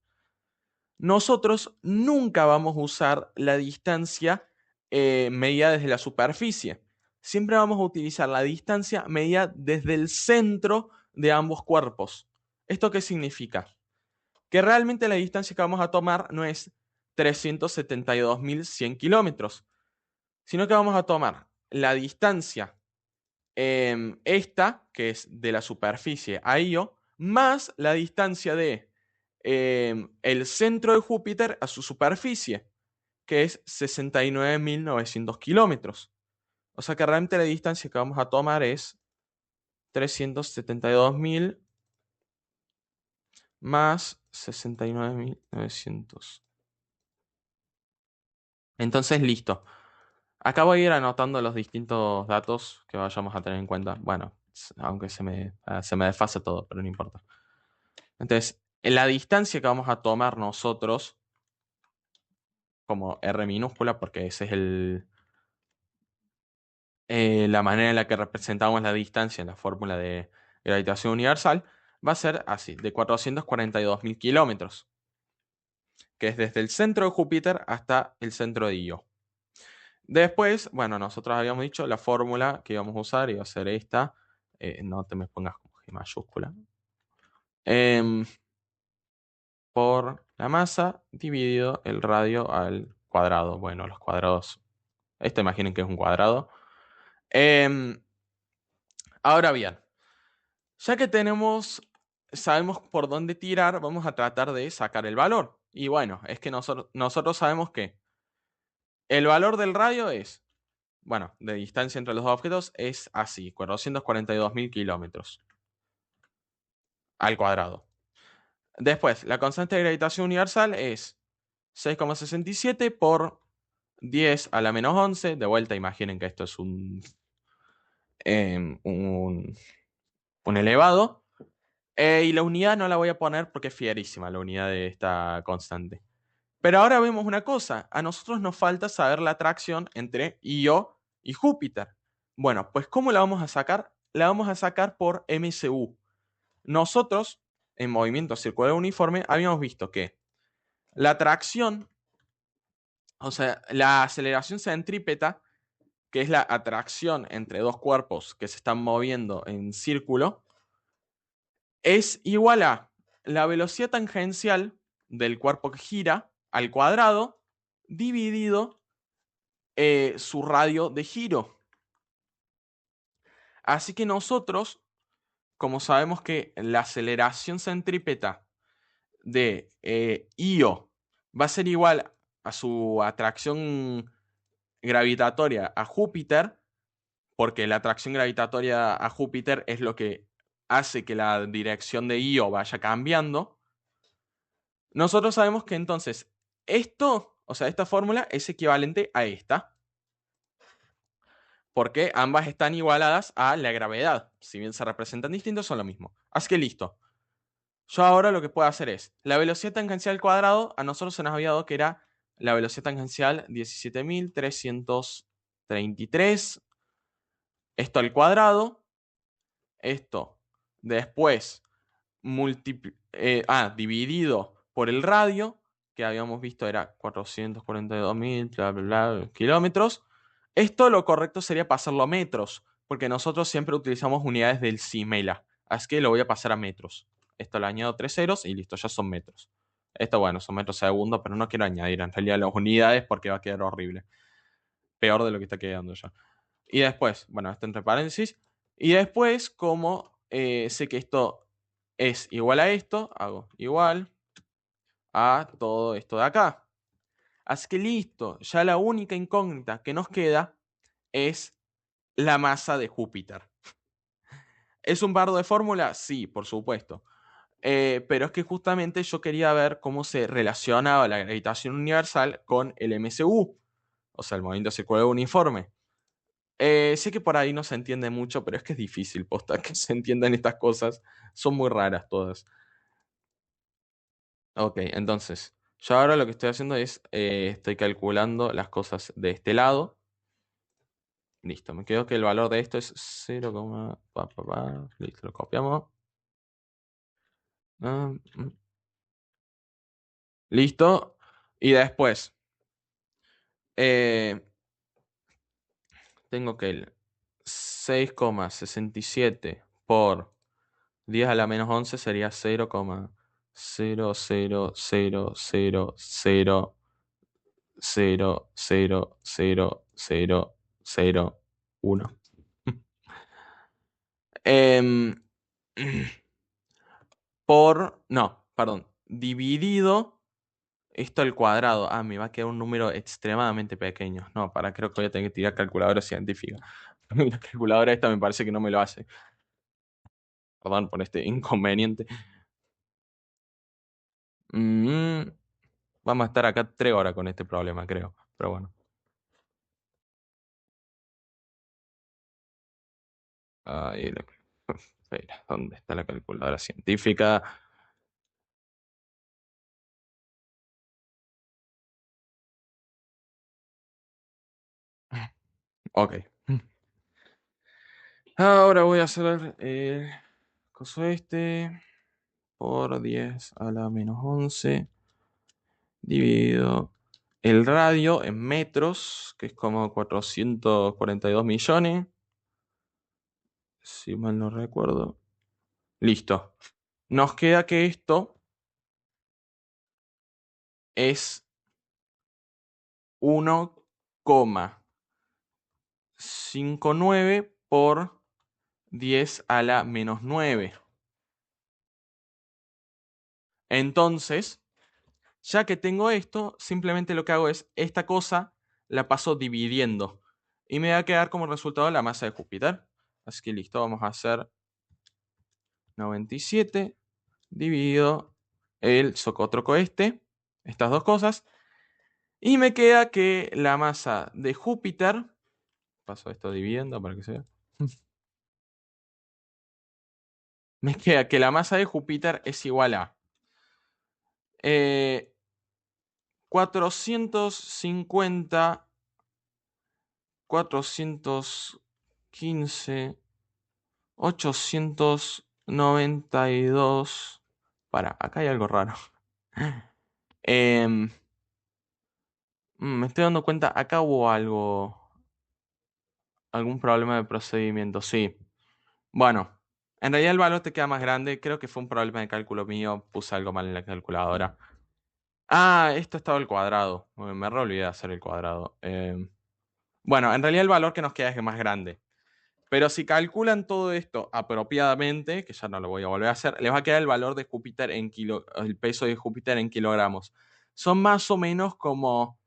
Nosotros nunca vamos a usar la distancia medida desde la superficie. Siempre vamos a utilizar la distancia medida desde el centro de ambos cuerpos. ¿Esto qué significa? Que realmente la distancia que vamos a tomar no es 372.100 kilómetros, sino que vamos a tomar la distancia esta, que es de la superficie a Io, más la distancia de el centro de Júpiter a su superficie, que es 69.900 kilómetros. O sea que realmente la distancia que vamos a tomar es 372.000 más 69.900. Entonces, listo. Acá voy a ir anotando los distintos datos que vayamos a tener en cuenta. Bueno, aunque se me desfase todo, pero no importa. Entonces, la distancia que vamos a tomar nosotros, como R minúscula, porque ese es la manera en la que representamos la distancia en la fórmula de gravitación universal, va a ser así, de 442.000 kilómetros, que es desde el centro de Júpiter hasta el centro de Io. Después, bueno, nosotros habíamos dicho la fórmula que íbamos a usar iba a ser esta. No te me pongas como G mayúscula. Por la masa dividido el radio al cuadrado. Bueno, los cuadrados. Esto imaginen que es un cuadrado. Em, Ahora bien, ya que sabemos por dónde tirar, vamos a tratar de sacar el valor. Y bueno, es que nosotros sabemos que el valor del radio es, bueno, de distancia entre los dos objetos es así, 442.000 kilómetros al cuadrado. Después, la constante de gravitación universal es 6,67 por 10 a la menos 11. De vuelta, imaginen que esto es em, un, un elevado. Y la unidad no la voy a poner porque es fierísima la unidad de esta constante. Pero ahora vemos una cosa. A nosotros nos falta saber la atracción entre Io y Júpiter. Bueno, pues ¿cómo la vamos a sacar? La vamos a sacar por MCU. Nosotros, en movimiento circular uniforme, habíamos visto que la atracción, o sea, la aceleración centrípeta, que es la atracción entre dos cuerpos que se están moviendo en círculo, es igual a la velocidad tangencial del cuerpo que gira al cuadrado dividido su radio de giro. Así que nosotros, como sabemos que la aceleración centrípeta de Io va a ser igual a su atracción gravitatoria a Júpiter, porque la atracción gravitatoria a Júpiter es lo que hace que la dirección de Io vaya cambiando. Nosotros sabemos que entonces esto, o sea, esta fórmula es equivalente a esta, porque ambas están igualadas a la gravedad. Si bien se representan distintos, son lo mismo. Así que listo. Yo ahora lo que puedo hacer es, la velocidad tangencial al cuadrado, a nosotros se nos había dado que era la velocidad tangencial 17.333, esto al cuadrado, esto después dividido por el radio, que habíamos visto era 442.000 bla, bla, bla, kilómetros. Esto lo correcto sería pasarlo a metros, porque nosotros siempre utilizamos unidades del CIMELA, así que lo voy a pasar a metros. Esto le añado 3 ceros y listo, ya son metros. Esto, bueno, son metros segundo, pero no quiero añadir en realidad las unidades porque va a quedar horrible. Peor de lo que está quedando ya. Y después, bueno, esto entre paréntesis. Y después, como sé que esto es igual a esto, hago igual a todo esto de acá. Así que listo, ya la única incógnita que nos queda es la masa de Júpiter. ¿Es un bardo de fórmula? Sí, por supuesto. Pero es que justamente yo quería ver cómo se relacionaba la gravitación universal con el MCU, o sea, el movimiento circular uniforme. Sé que por ahí no se entiende mucho, pero es que es difícil, posta, que se entiendan estas cosas. Son muy raras todas. Ok, entonces, yo ahora lo que estoy haciendo es, estoy calculando las cosas de este lado. Listo, me quedo que el valor de esto es 0, listo, lo copiamos. Ah, listo. Y después, eh, tengo que el 6,67 por 10 a la menos 11 sería 0,00000000001. Em, no, perdón, dividido esto al cuadrado. Ah, me va a quedar un número extremadamente pequeño. No, creo que voy a tener que tirar calculadora científica. La calculadora esta me parece que no me lo hace. Perdón por este inconveniente. Mm, Vamos a estar acá 3 horas con este problema, creo. Pero bueno. Ahí espera, ¿dónde está la calculadora científica? Ok. Ahora voy a hacer coso este por 10 a la menos 11 dividido el radio en metros, que es como 442 millones, si mal no recuerdo. Listo. Nos queda que esto es 1,59 por 10 a la menos 9. Entonces, ya que tengo esto, simplemente lo que hago es esta cosa la paso dividiendo y me va a quedar como resultado la masa de Júpiter. Así que listo, vamos a hacer 97 dividido el socotroco este, estas dos cosas, y me queda que la masa de Júpiter, paso esto dividiendo para que se vea, me queda que la masa de Júpiter es igual a 450, 415, 892. Acá hay algo raro. Em, Me estoy dando cuenta, acá hubo algún problema de procedimiento, sí. Bueno, en realidad el valor te queda más grande. Creo que fue un problema de cálculo mío. Puse algo mal en la calculadora. Ah, esto estaba al cuadrado. Me re olvidé de hacer el cuadrado. Bueno, en realidad el valor que nos queda es más grande. Pero si calculan todo esto apropiadamente, que ya no lo voy a volver a hacer, les va a quedar el valor de Júpiter en el peso de Júpiter en kilogramos. Son más o menos como,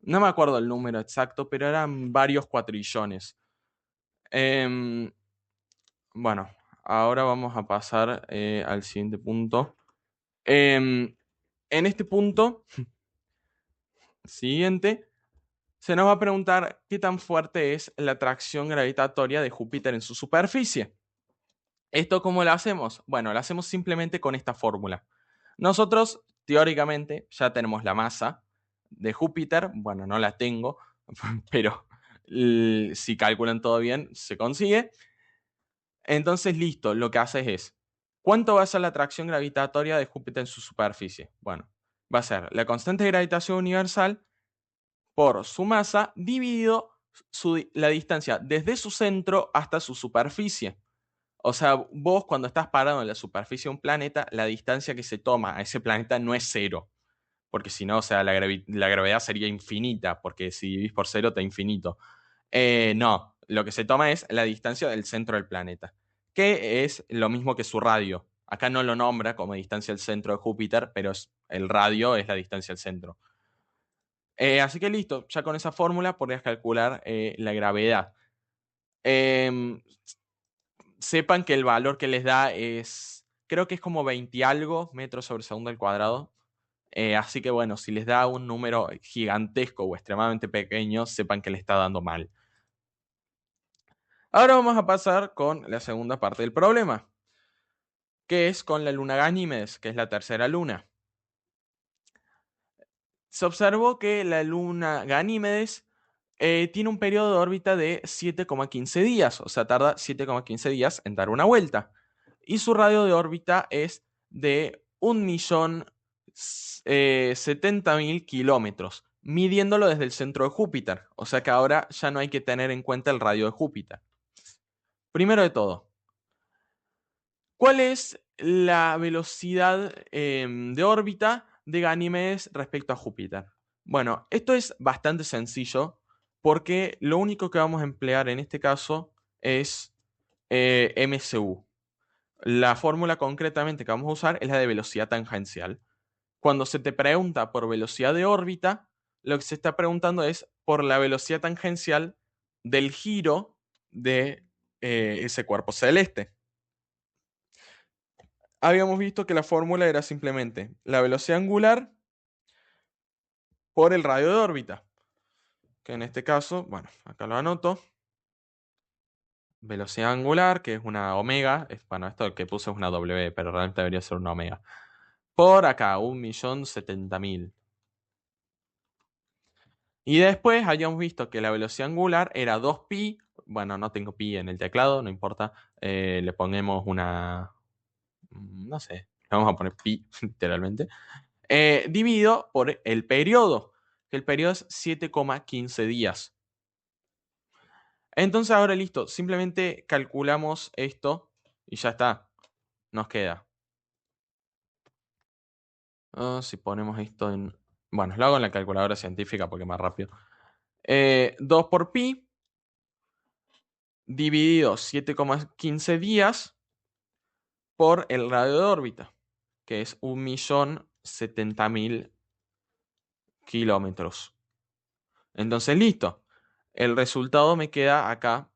no me acuerdo el número exacto, pero eran varios cuatrillones. Em, bueno, ahora vamos a pasar al siguiente punto. En este punto siguiente, se nos va a preguntar qué tan fuerte es la atracción gravitatoria de Júpiter en su superficie. ¿Esto cómo lo hacemos? Bueno, lo hacemos simplemente con esta fórmula. Nosotros, teóricamente, ya tenemos la masa de Júpiter. Bueno, no la tengo, pero si calculan todo bien, se consigue. Entonces, listo, lo que haces es, ¿cuánto va a ser la atracción gravitatoria de Júpiter en su superficie? Bueno, va a ser la constante de gravitación universal por su masa dividido la distancia desde su centro hasta su superficie. O sea, vos cuando estás parado en la superficie de un planeta, la distancia que se toma a ese planeta no es cero, porque si no, o sea, la gravedad sería infinita, porque si dividís por cero está infinito. No, lo que se toma es la distancia del centro del planeta, que es lo mismo que su radio. Acá no lo nombra como distancia del centro de Júpiter, pero el radio es la distancia al centro. Así que listo, ya con esa fórmula podrías calcular la gravedad. Em, Sepan que el valor que les da es, creo que es como 20 y algo metros sobre segundo al cuadrado. Así que bueno, si les da un número gigantesco o extremadamente pequeño, sepan que le está dando mal. Ahora vamos a pasar con la segunda parte del problema, que es con la luna Ganímedes, que es la tercera luna. Se observó que la luna Ganímedes tiene un periodo de órbita de 7,15 días, o sea, tarda 7,15 días en dar una vuelta. Y su radio de órbita es de 1.070.000 kilómetros, midiéndolo desde el centro de Júpiter. O sea que ahora ya no hay que tener en cuenta el radio de Júpiter. Primero de todo, ¿cuál es la velocidad de órbita de Ganímedes respecto a Júpiter? Bueno, esto es bastante sencillo porque lo único que vamos a emplear en este caso es MCU. La fórmula concretamente que vamos a usar es la de velocidad tangencial. Cuando se te pregunta por velocidad de órbita, lo que se está preguntando es por la velocidad tangencial del giro de ese cuerpo celeste. Habíamos visto que la fórmula era simplemente la velocidad angular por el radio de órbita, que en este caso, bueno, acá lo anoto, velocidad angular, que es una omega, bueno, esto que puse es una W, pero realmente debería ser una omega, por acá, 1.070.000. Y después habíamos visto que la velocidad angular era 2pi, bueno, no tengo pi en el teclado, no importa, le ponemos una, no sé, le vamos a poner pi, literalmente, dividido por el periodo, que el periodo es 7,15 días. Entonces ahora listo, simplemente calculamos esto y ya está, nos queda. Si ponemos esto en... Bueno, lo hago en la calculadora científica porque es más rápido. 2 por pi dividido 7,15 días por el radio de órbita, que es 1.070.000 kilómetros. Entonces, listo. El resultado me queda acá.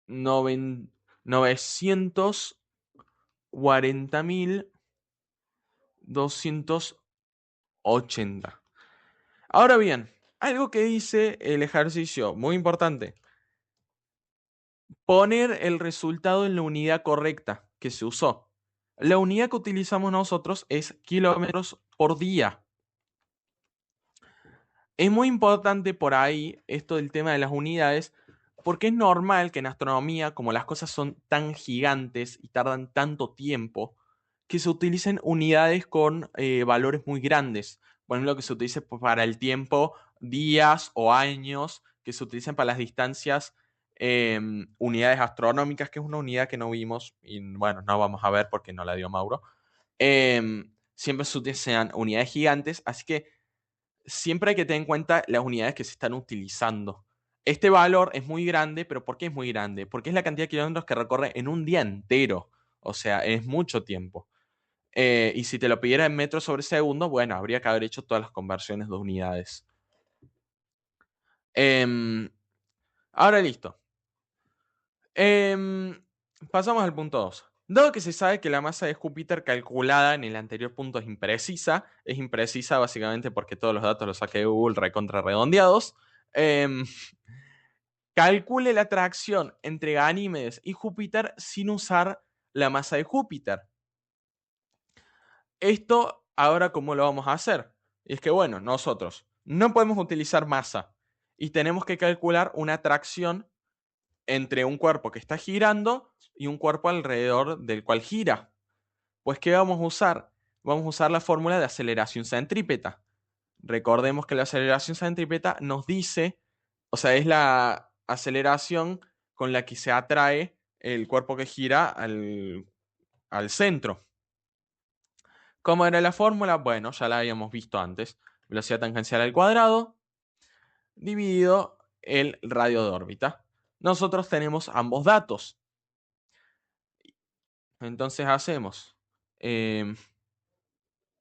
940.280. Ahora bien, algo que dice el ejercicio, muy importante. Poner el resultado en la unidad correcta que se usó. La unidad que utilizamos nosotros es kilómetros por día. Es muy importante por ahí esto del tema de las unidades, porque es normal que en astronomía, como las cosas son tan gigantes y tardan tanto tiempo, que se utilicen unidades con valores muy grandes. Por ejemplo, que se utilice para el tiempo días o años, que se utilicen para las distancias unidades astronómicas, que es una unidad que no vimos y bueno, no vamos a ver porque no la dio Mauro. Siempre se utilizan unidades gigantes, así que siempre hay que tener en cuenta las unidades que se están utilizando. Este valor es muy grande, pero ¿por qué es muy grande? Porque es la cantidad de kilómetros que recorre en un día entero. O sea, es mucho tiempo. Y si te lo pidiera en metros sobre segundo, bueno, habría que haber hecho todas las conversiones de unidades. Em, Ahora listo. Pasamos al punto 2. Dado que se sabe que la masa de Júpiter calculada en el anterior punto es imprecisa básicamente porque todos los datos los saqué de Google recontra redondeados. em, Calcule la atracción entre Ganímedes y Júpiter sin usar la masa de Júpiter. Esto ahora, ¿cómo lo vamos a hacer? Y es que, bueno, nosotros no podemos utilizar masa y tenemos que calcular una atracción entre un cuerpo que está girando y un cuerpo alrededor del cual gira. Pues, ¿qué vamos a usar? Vamos a usar la fórmula de aceleración centrípeta. Recordemos que la aceleración centrípeta nos dice, o sea, es la aceleración con la que se atrae el cuerpo que gira al centro. ¿Cómo era la fórmula? Bueno, ya la habíamos visto antes. Velocidad tangencial al cuadrado dividido el radio de órbita. Nosotros tenemos ambos datos. Entonces hacemos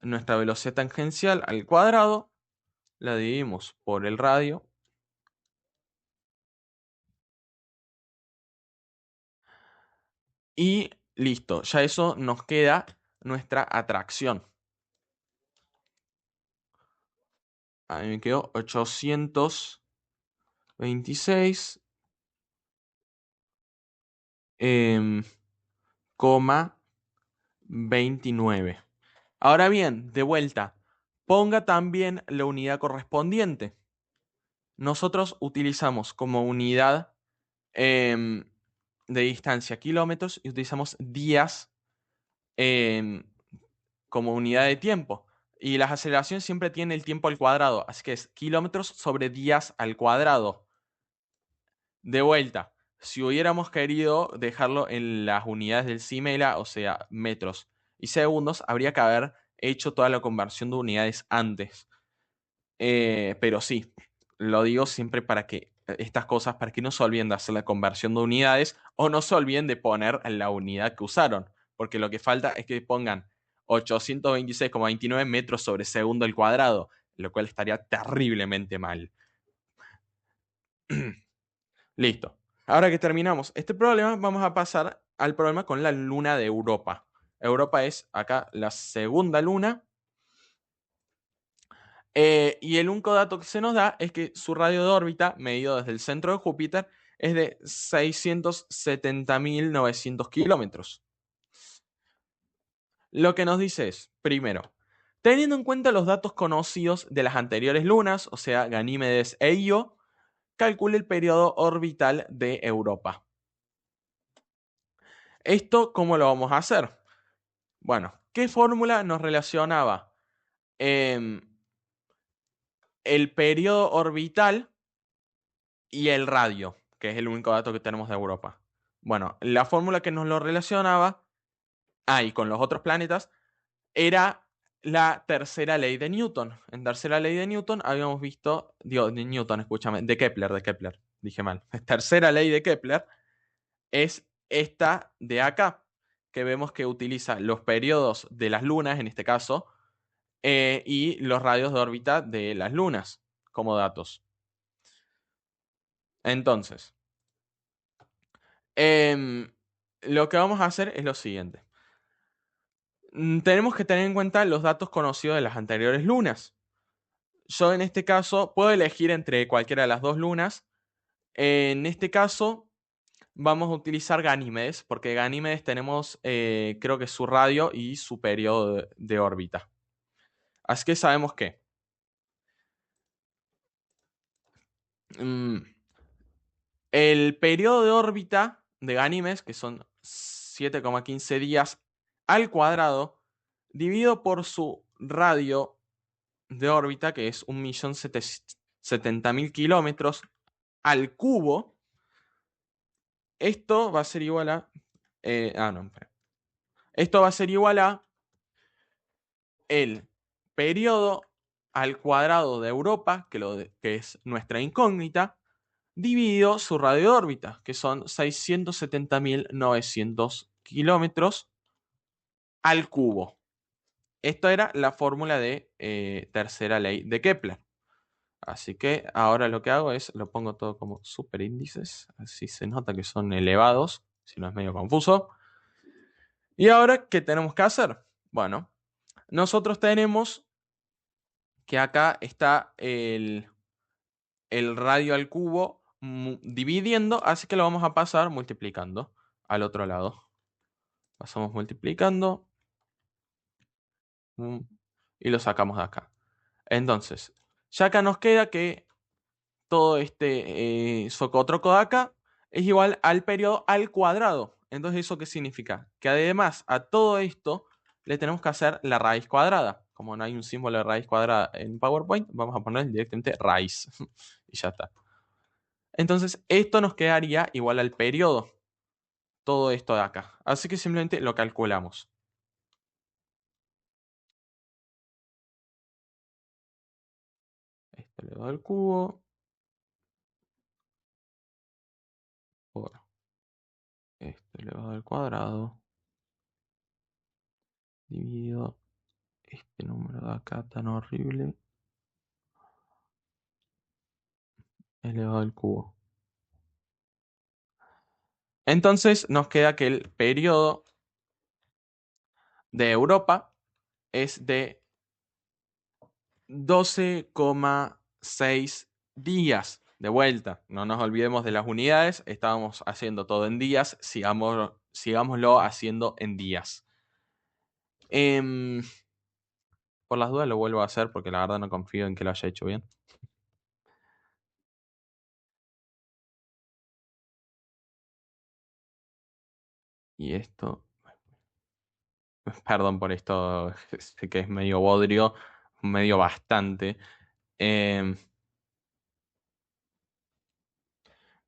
nuestra velocidad tangencial al cuadrado, la dividimos por el radio. Y listo, ya eso nos queda nuestra atracción. Ahí me quedó 826, coma 29. Ahora bien, de vuelta, ponga también la unidad correspondiente. Nosotros utilizamos como unidad em, de distancia kilómetros y utilizamos días em, como unidad de tiempo. Y las aceleraciones siempre tienen el tiempo al cuadrado, así que es kilómetros sobre días al cuadrado. De vuelta, si hubiéramos querido dejarlo en las unidades del CIMELA, o sea, metros y segundos, habría que haber hecho toda la conversión de unidades antes. Pero sí, lo digo siempre para que estas cosas, para que no se olviden de hacer la conversión de unidades o no se olviden de poner la unidad que usaron, porque lo que falta es que pongan 826,29 metros sobre segundo al cuadrado, lo cual estaría terriblemente mal. Listo. Ahora que terminamos este problema, vamos a pasar al problema con la luna de Europa. Europa es acá la segunda luna. Y el único dato que se nos da es que su radio de órbita, medido desde el centro de Júpiter, es de 670.900 kilómetros. Lo que nos dice es, primero, teniendo en cuenta los datos conocidos de las anteriores lunas, o sea, Ganímedes e Io, calcule el periodo orbital de Europa. ¿Esto cómo lo vamos a hacer? Bueno, ¿qué fórmula nos relacionaba el periodo orbital y el radio, que es el único dato que tenemos de Europa? Bueno, la fórmula que nos lo relacionaba, y con los otros planetas, era la tercera ley de Newton. En tercera ley de Newton habíamos visto, digo, de Newton, escúchame, de Kepler, dije mal. Tercera ley de Kepler es esta de acá, que vemos que utiliza los periodos de las lunas, en este caso, y los radios de órbita de las lunas como datos. Entonces, lo que vamos a hacer es lo siguiente. Tenemos que tener en cuenta los datos conocidos de las anteriores lunas. Yo en este caso puedo elegir entre cualquiera de las dos lunas. En este caso vamos a utilizar Ganímedes, porque Ganímedes tenemos creo que su radio y su periodo de órbita. Así que sabemos que mm, el periodo de órbita de Ganímedes, que son 7,15 días al cuadrado, dividido por su radio de órbita, que es 1.070.000 kilómetros al cubo, esto va a ser igual a... no, espera. Esto va a ser igual a el periodo al cuadrado de Europa, que es nuestra incógnita, dividido su radio de órbita, que son 670.900 kilómetros al cubo. Esto era la fórmula de tercera ley de Kepler. Así que ahora lo que hago es, lo pongo todo como superíndices, así se nota que son elevados, si no es medio confuso. ¿Y ahora qué tenemos que hacer? Bueno, nosotros tenemos que acá está el radio al cubo dividiendo, así que lo vamos a pasar multiplicando al otro lado. Pasamos multiplicando mm, y lo sacamos de acá. Entonces, ya acá nos queda que todo este socotroco de acá es igual al periodo al cuadrado. Entonces, ¿eso qué significa? Que además a todo esto le tenemos que hacer la raíz cuadrada. Como no hay un símbolo de raíz cuadrada en PowerPoint, vamos a poner directamente raíz. Y ya está. Entonces, esto nos quedaría igual al periodo. Todo esto de acá. Así que simplemente lo calculamos. Esto elevado al cubo por esto elevado al cuadrado dividido este número de acá tan horrible elevado al cubo. Entonces nos queda que el periodo de Europa es de 12,6 días. De vuelta, no nos olvidemos de las unidades, estábamos haciendo todo en días, sigámoslo haciendo en días. Por las dudas lo vuelvo a hacer porque la verdad no confío en que lo haya hecho bien. Y esto, perdón por esto, sé que es medio bodrio, medio bastante. Em,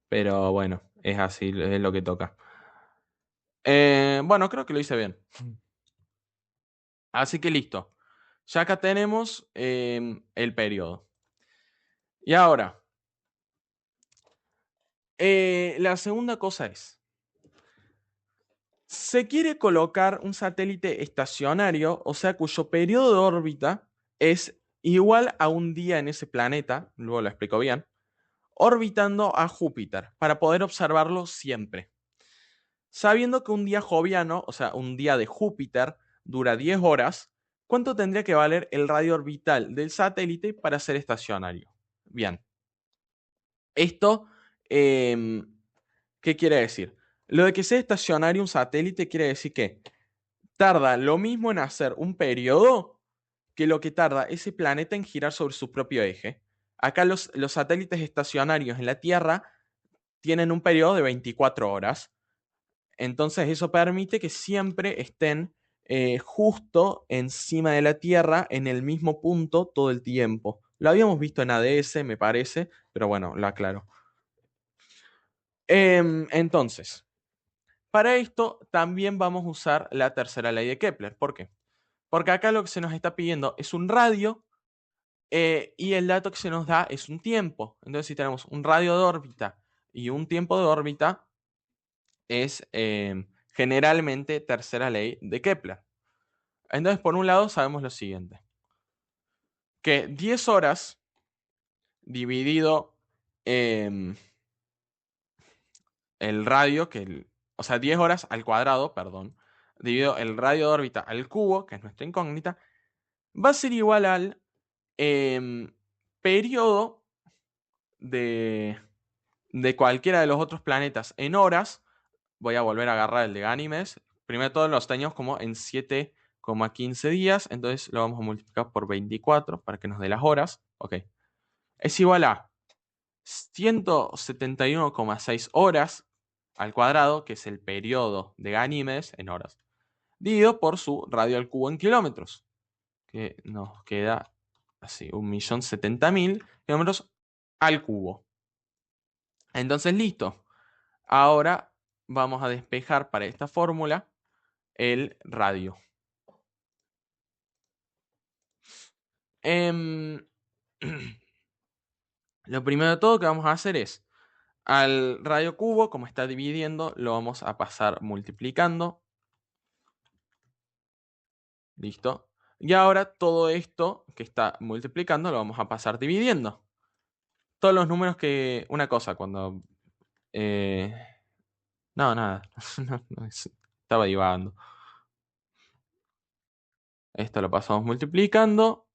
pero bueno, es así, es lo que toca. Bueno, creo que lo hice bien. Así que listo. Ya acá tenemos el periodo. Y ahora, la segunda cosa es, se quiere colocar un satélite estacionario, o sea, cuyo periodo de órbita es igual a un día en ese planeta, luego lo explico bien, orbitando a Júpiter, para poder observarlo siempre. Sabiendo que un día joviano, o sea, un día de Júpiter, dura 10 horas, ¿cuánto tendría que valer el radio orbital del satélite para ser estacionario? Bien, esto, em, ¿qué quiere decir? Lo de que sea estacionario un satélite quiere decir que tarda lo mismo en hacer un periodo que lo que tarda ese planeta en girar sobre su propio eje. Acá los satélites estacionarios en la Tierra tienen un periodo de 24 horas. Entonces eso permite que siempre estén justo encima de la Tierra en el mismo punto todo el tiempo. Lo habíamos visto en ADS, me parece, pero bueno, lo aclaro. Entonces, para esto también vamos a usar la tercera ley de Kepler. ¿Por qué? Porque acá lo que se nos está pidiendo es un radio y el dato que se nos da es un tiempo. Entonces, si tenemos un radio de órbita y un tiempo de órbita, es generalmente tercera ley de Kepler. Entonces, por un lado, sabemos lo siguiente, que 10 horas dividido el radio, o sea, 10 horas al cuadrado, perdón, dividido el radio de órbita al cubo, que es nuestra incógnita, va a ser igual al periodo de, de cualquiera de los otros planetas en horas. Voy a volver a agarrar el de Ganímedes. Primero todos los teníamos como en 7,15 días. Entonces lo vamos a multiplicar por 24 para que nos dé las horas. Ok. Es igual a 171,6 horas al cuadrado, que es el periodo de Ganímedes en horas, dividido por su radio al cubo en kilómetros, que nos queda así, 1.070.000 kilómetros al cubo. Entonces, listo. Ahora vamos a despejar para esta fórmula el radio. Em, lo primero de todo que vamos a hacer es, al radio cubo, como está dividiendo, lo vamos a pasar multiplicando. Listo. Y ahora todo esto que está multiplicando lo vamos a pasar dividiendo. todos los números que... Una cosa, cuando... eh, no, nada. Estaba divagando. Esto lo pasamos multiplicando.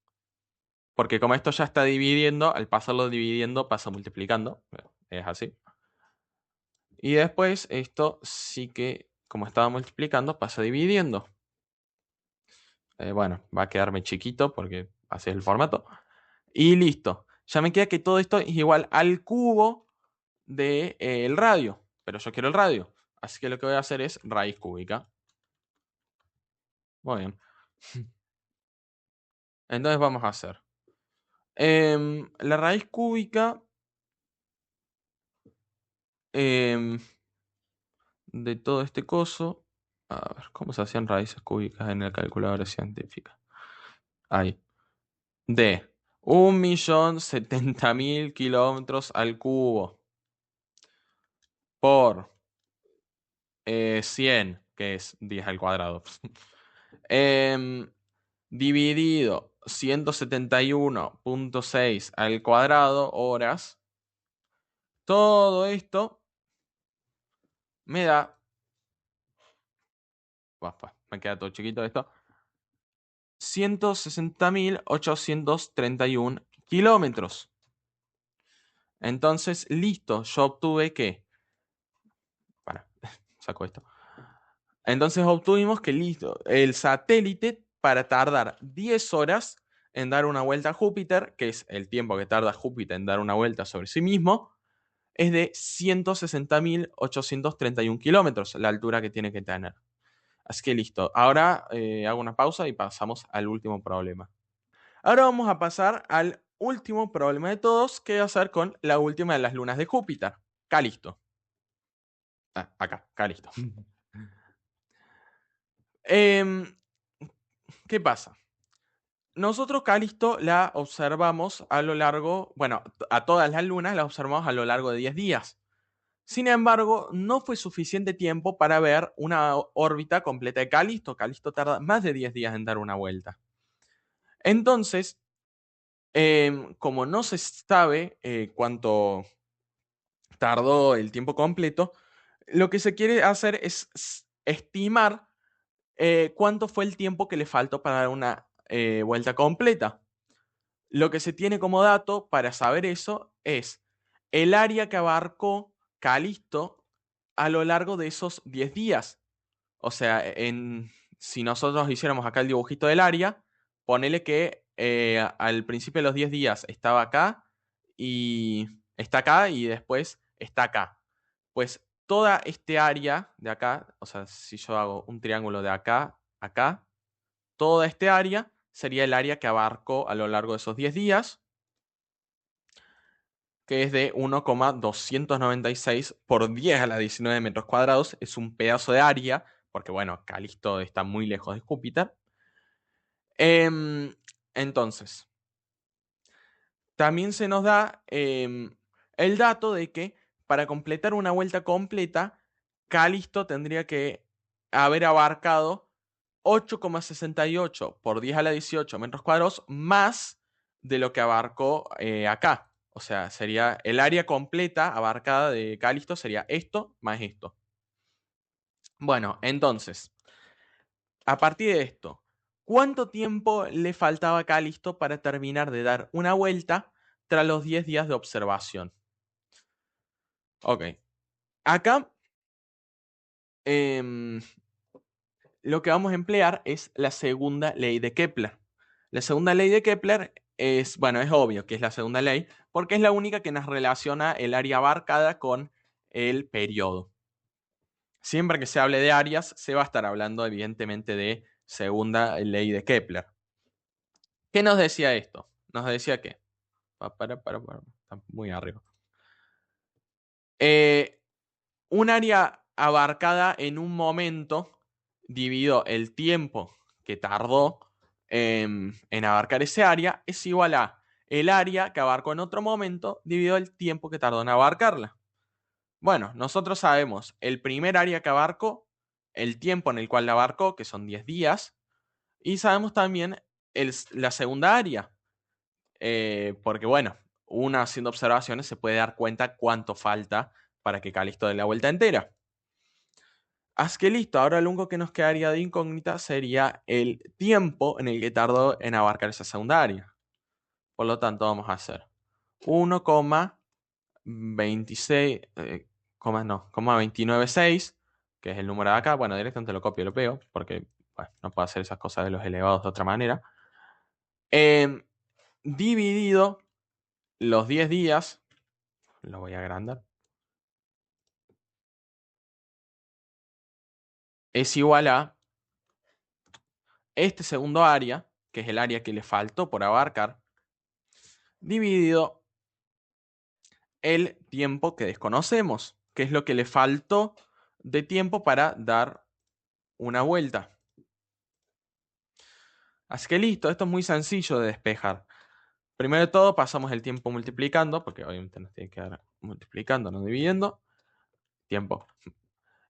Porque como esto ya está dividiendo, al pasarlo dividiendo pasa multiplicando. Es así. Y después esto sí que, como estaba multiplicando, pasa dividiendo. Bueno, va a quedarme chiquito porque así es el formato. Y listo. Ya me queda que todo esto es igual al cubo del radio. Pero yo quiero el radio. Así que lo que voy a hacer es raíz cúbica. Muy bien. Entonces vamos a hacer. La raíz cúbica em, de todo este coso. A ver, ¿cómo se hacían raíces cúbicas en la calculadora científica? Ahí. De 1.070.000 kilómetros al cubo por 100, que es 10 al cuadrado. Em, Dividido 171.6 al cuadrado horas. Todo esto me da... Me queda todo chiquito esto. 160.831 kilómetros. Entonces, listo, yo obtuve que... Para, saco esto. Entonces obtuvimos que listo, el satélite para tardar 10 horas en dar una vuelta a Júpiter, que es el tiempo que tarda Júpiter en dar una vuelta sobre sí mismo, es de 160.831 kilómetros, la altura que tiene que tener. Así que listo. Ahora hago una pausa y pasamos al último problema. Ahora vamos a pasar al último problema de todos, que va a ser con la última de las lunas de Júpiter, Calisto. Acá, Calisto. Em, ¿Qué pasa? Nosotros Calisto la observamos a lo largo, bueno, a todas las lunas las observamos a lo largo de 10 días. Sin embargo, no fue suficiente tiempo para ver una órbita completa de Calisto. Calisto tarda más de 10 días en dar una vuelta. Entonces, como no se sabe cuánto tardó el tiempo completo, lo que se quiere hacer es estimar cuánto fue el tiempo que le faltó para dar una vuelta completa. Lo que se tiene como dato para saber eso es el área que abarcó Calisto a lo largo de esos 10 días. O sea, si nosotros hiciéramos acá el dibujito del área, ponele que al principio de los 10 días estaba acá y está acá y después está acá. Pues toda este área de acá, o sea, si yo hago un triángulo de acá, acá, toda este área sería el área que abarcó a lo largo de esos 10 días, que es de 1,296 por 10 a la 19 metros cuadrados. Es un pedazo de área, porque bueno, Calisto está muy lejos de Júpiter. Entonces, también se nos da el dato de que para completar una vuelta completa, Calisto tendría que haber abarcado 8,68 por 10 a la 18 metros cuadrados más de lo que abarcó acá. O sea, sería el área completa abarcada de Calisto sería esto más esto. Bueno, entonces, a partir de esto, ¿cuánto tiempo le faltaba a Calisto para terminar de dar una vuelta tras los 10 días de observación? Ok. Acá em, lo que vamos a emplear es la segunda ley de Kepler. La segunda ley de Kepler es, bueno, es obvio que es la segunda ley, porque es la única que nos relaciona el área abarcada con el periodo. Siempre que se hable de áreas, se va a estar hablando evidentemente de segunda ley de Kepler. ¿Qué nos decía esto? Nos decía que... está muy arriba. Un área abarcada en un momento dividido el tiempo que tardó en abarcar ese área es igual a el área que abarcó en otro momento dividido el tiempo que tardó en abarcarla. Bueno, nosotros sabemos el primer área que abarcó, el tiempo en el cual la abarcó, que son 10 días, y sabemos también la segunda área, porque bueno, uno haciendo observaciones se puede dar cuenta cuánto falta para que Calisto dé la vuelta entera. Así que listo, ahora lo único que nos quedaría de incógnita sería el tiempo en el que tardó en abarcar esa segunda área. Por lo tanto, vamos a hacer 1,26, no, 296, que es el número de acá. Bueno, directamente lo copio y lo pego, porque bueno, no puedo hacer esas cosas de los elevados de otra manera. Dividido los 10 días, lo voy a agrandar, es igual a este segundo área, que es el área que le faltó por abarcar, dividido el tiempo que desconocemos, que es lo que le faltó de tiempo para dar una vuelta. Así que listo, esto es muy sencillo de despejar. Primero de todo pasamos el tiempo multiplicando, porque obviamente nos tiene que dar multiplicando, no dividiendo. Tiempo.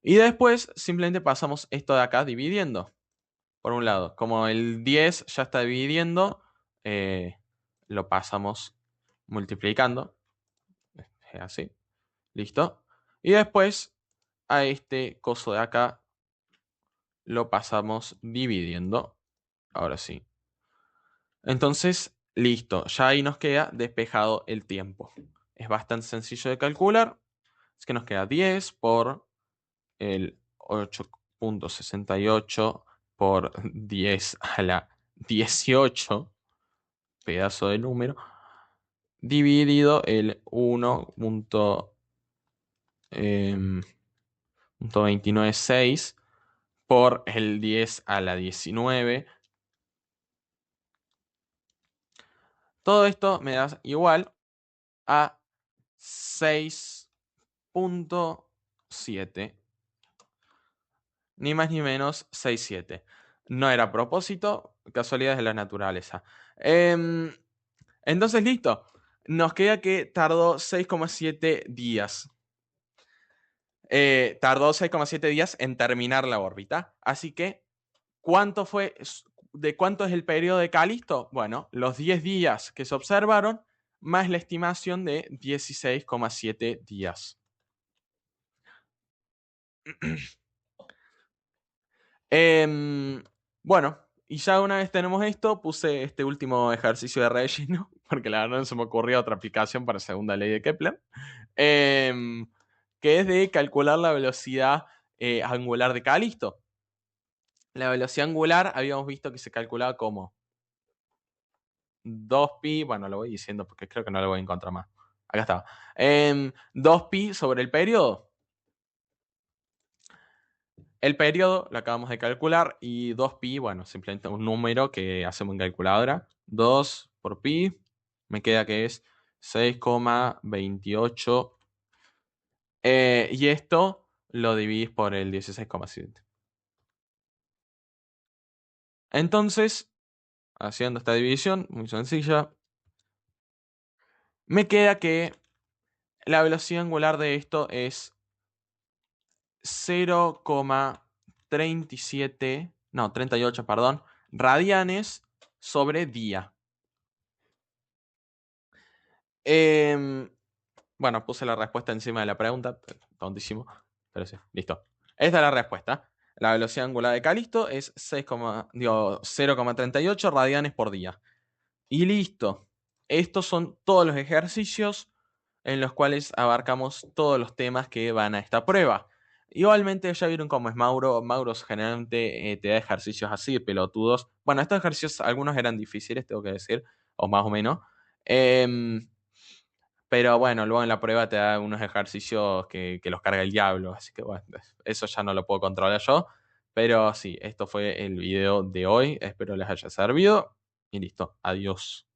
Y después simplemente pasamos esto de acá dividiendo. Por un lado, como el 10 ya está dividiendo, lo pasamos multiplicando. Así. Listo. Y después a este coso de acá lo pasamos dividiendo. Ahora sí. Entonces, listo. Ya ahí nos queda despejado el tiempo. Es bastante sencillo de calcular. Es que nos queda 10 por el 8,68 por 10 a la 18, pedazo de número, dividido el 1,296 por el 10 a la 19. Todo esto me da igual a 6,7. Ni más ni menos 6,7. No era a propósito, casualidades de la naturaleza. Entonces, listo. Nos queda que tardó 6,7 días. Tardó 6,7 días en terminar la órbita. Así que, ¿de cuánto es el periodo de Calisto? Bueno, los 10 días que se observaron, más la estimación de 16,7 días. Bueno, y ya una vez tenemos esto, puse este último ejercicio de relleno, porque la verdad no se me ocurrió otra aplicación para segunda ley de Kepler, que es de calcular la velocidad angular de Calisto. La velocidad angular habíamos visto que se calculaba como 2pi, bueno, lo voy diciendo porque creo que no lo voy a encontrar más. Acá está. 2pi sobre el periodo. El periodo lo acabamos de calcular y 2pi, bueno, simplemente un número que hacemos en calculadora. 2 por pi, me queda que es 6,28. Y esto lo dividís por el 16,7. Entonces, haciendo esta división, muy sencilla, me queda que la velocidad angular de esto es 0,37, no, 38, perdón, radianes sobre día. Bueno, puse la respuesta encima de la pregunta, tontísimo, pero sí, listo. Esta es la respuesta. La velocidad angular de Calisto es 0,38 radianes por día. Y listo. Estos son todos los ejercicios en los cuales abarcamos todos los temas que van a esta prueba. Igualmente ya vieron cómo es Mauro. Mauro generalmente te da ejercicios así, pelotudos. Bueno, estos ejercicios algunos eran difíciles, tengo que decir, o más o menos. Pero bueno, luego en la prueba te da unos ejercicios que los carga el diablo. Así que bueno, eso ya no lo puedo controlar yo. Pero sí, esto fue el video de hoy. Espero les haya servido. Y listo, adiós.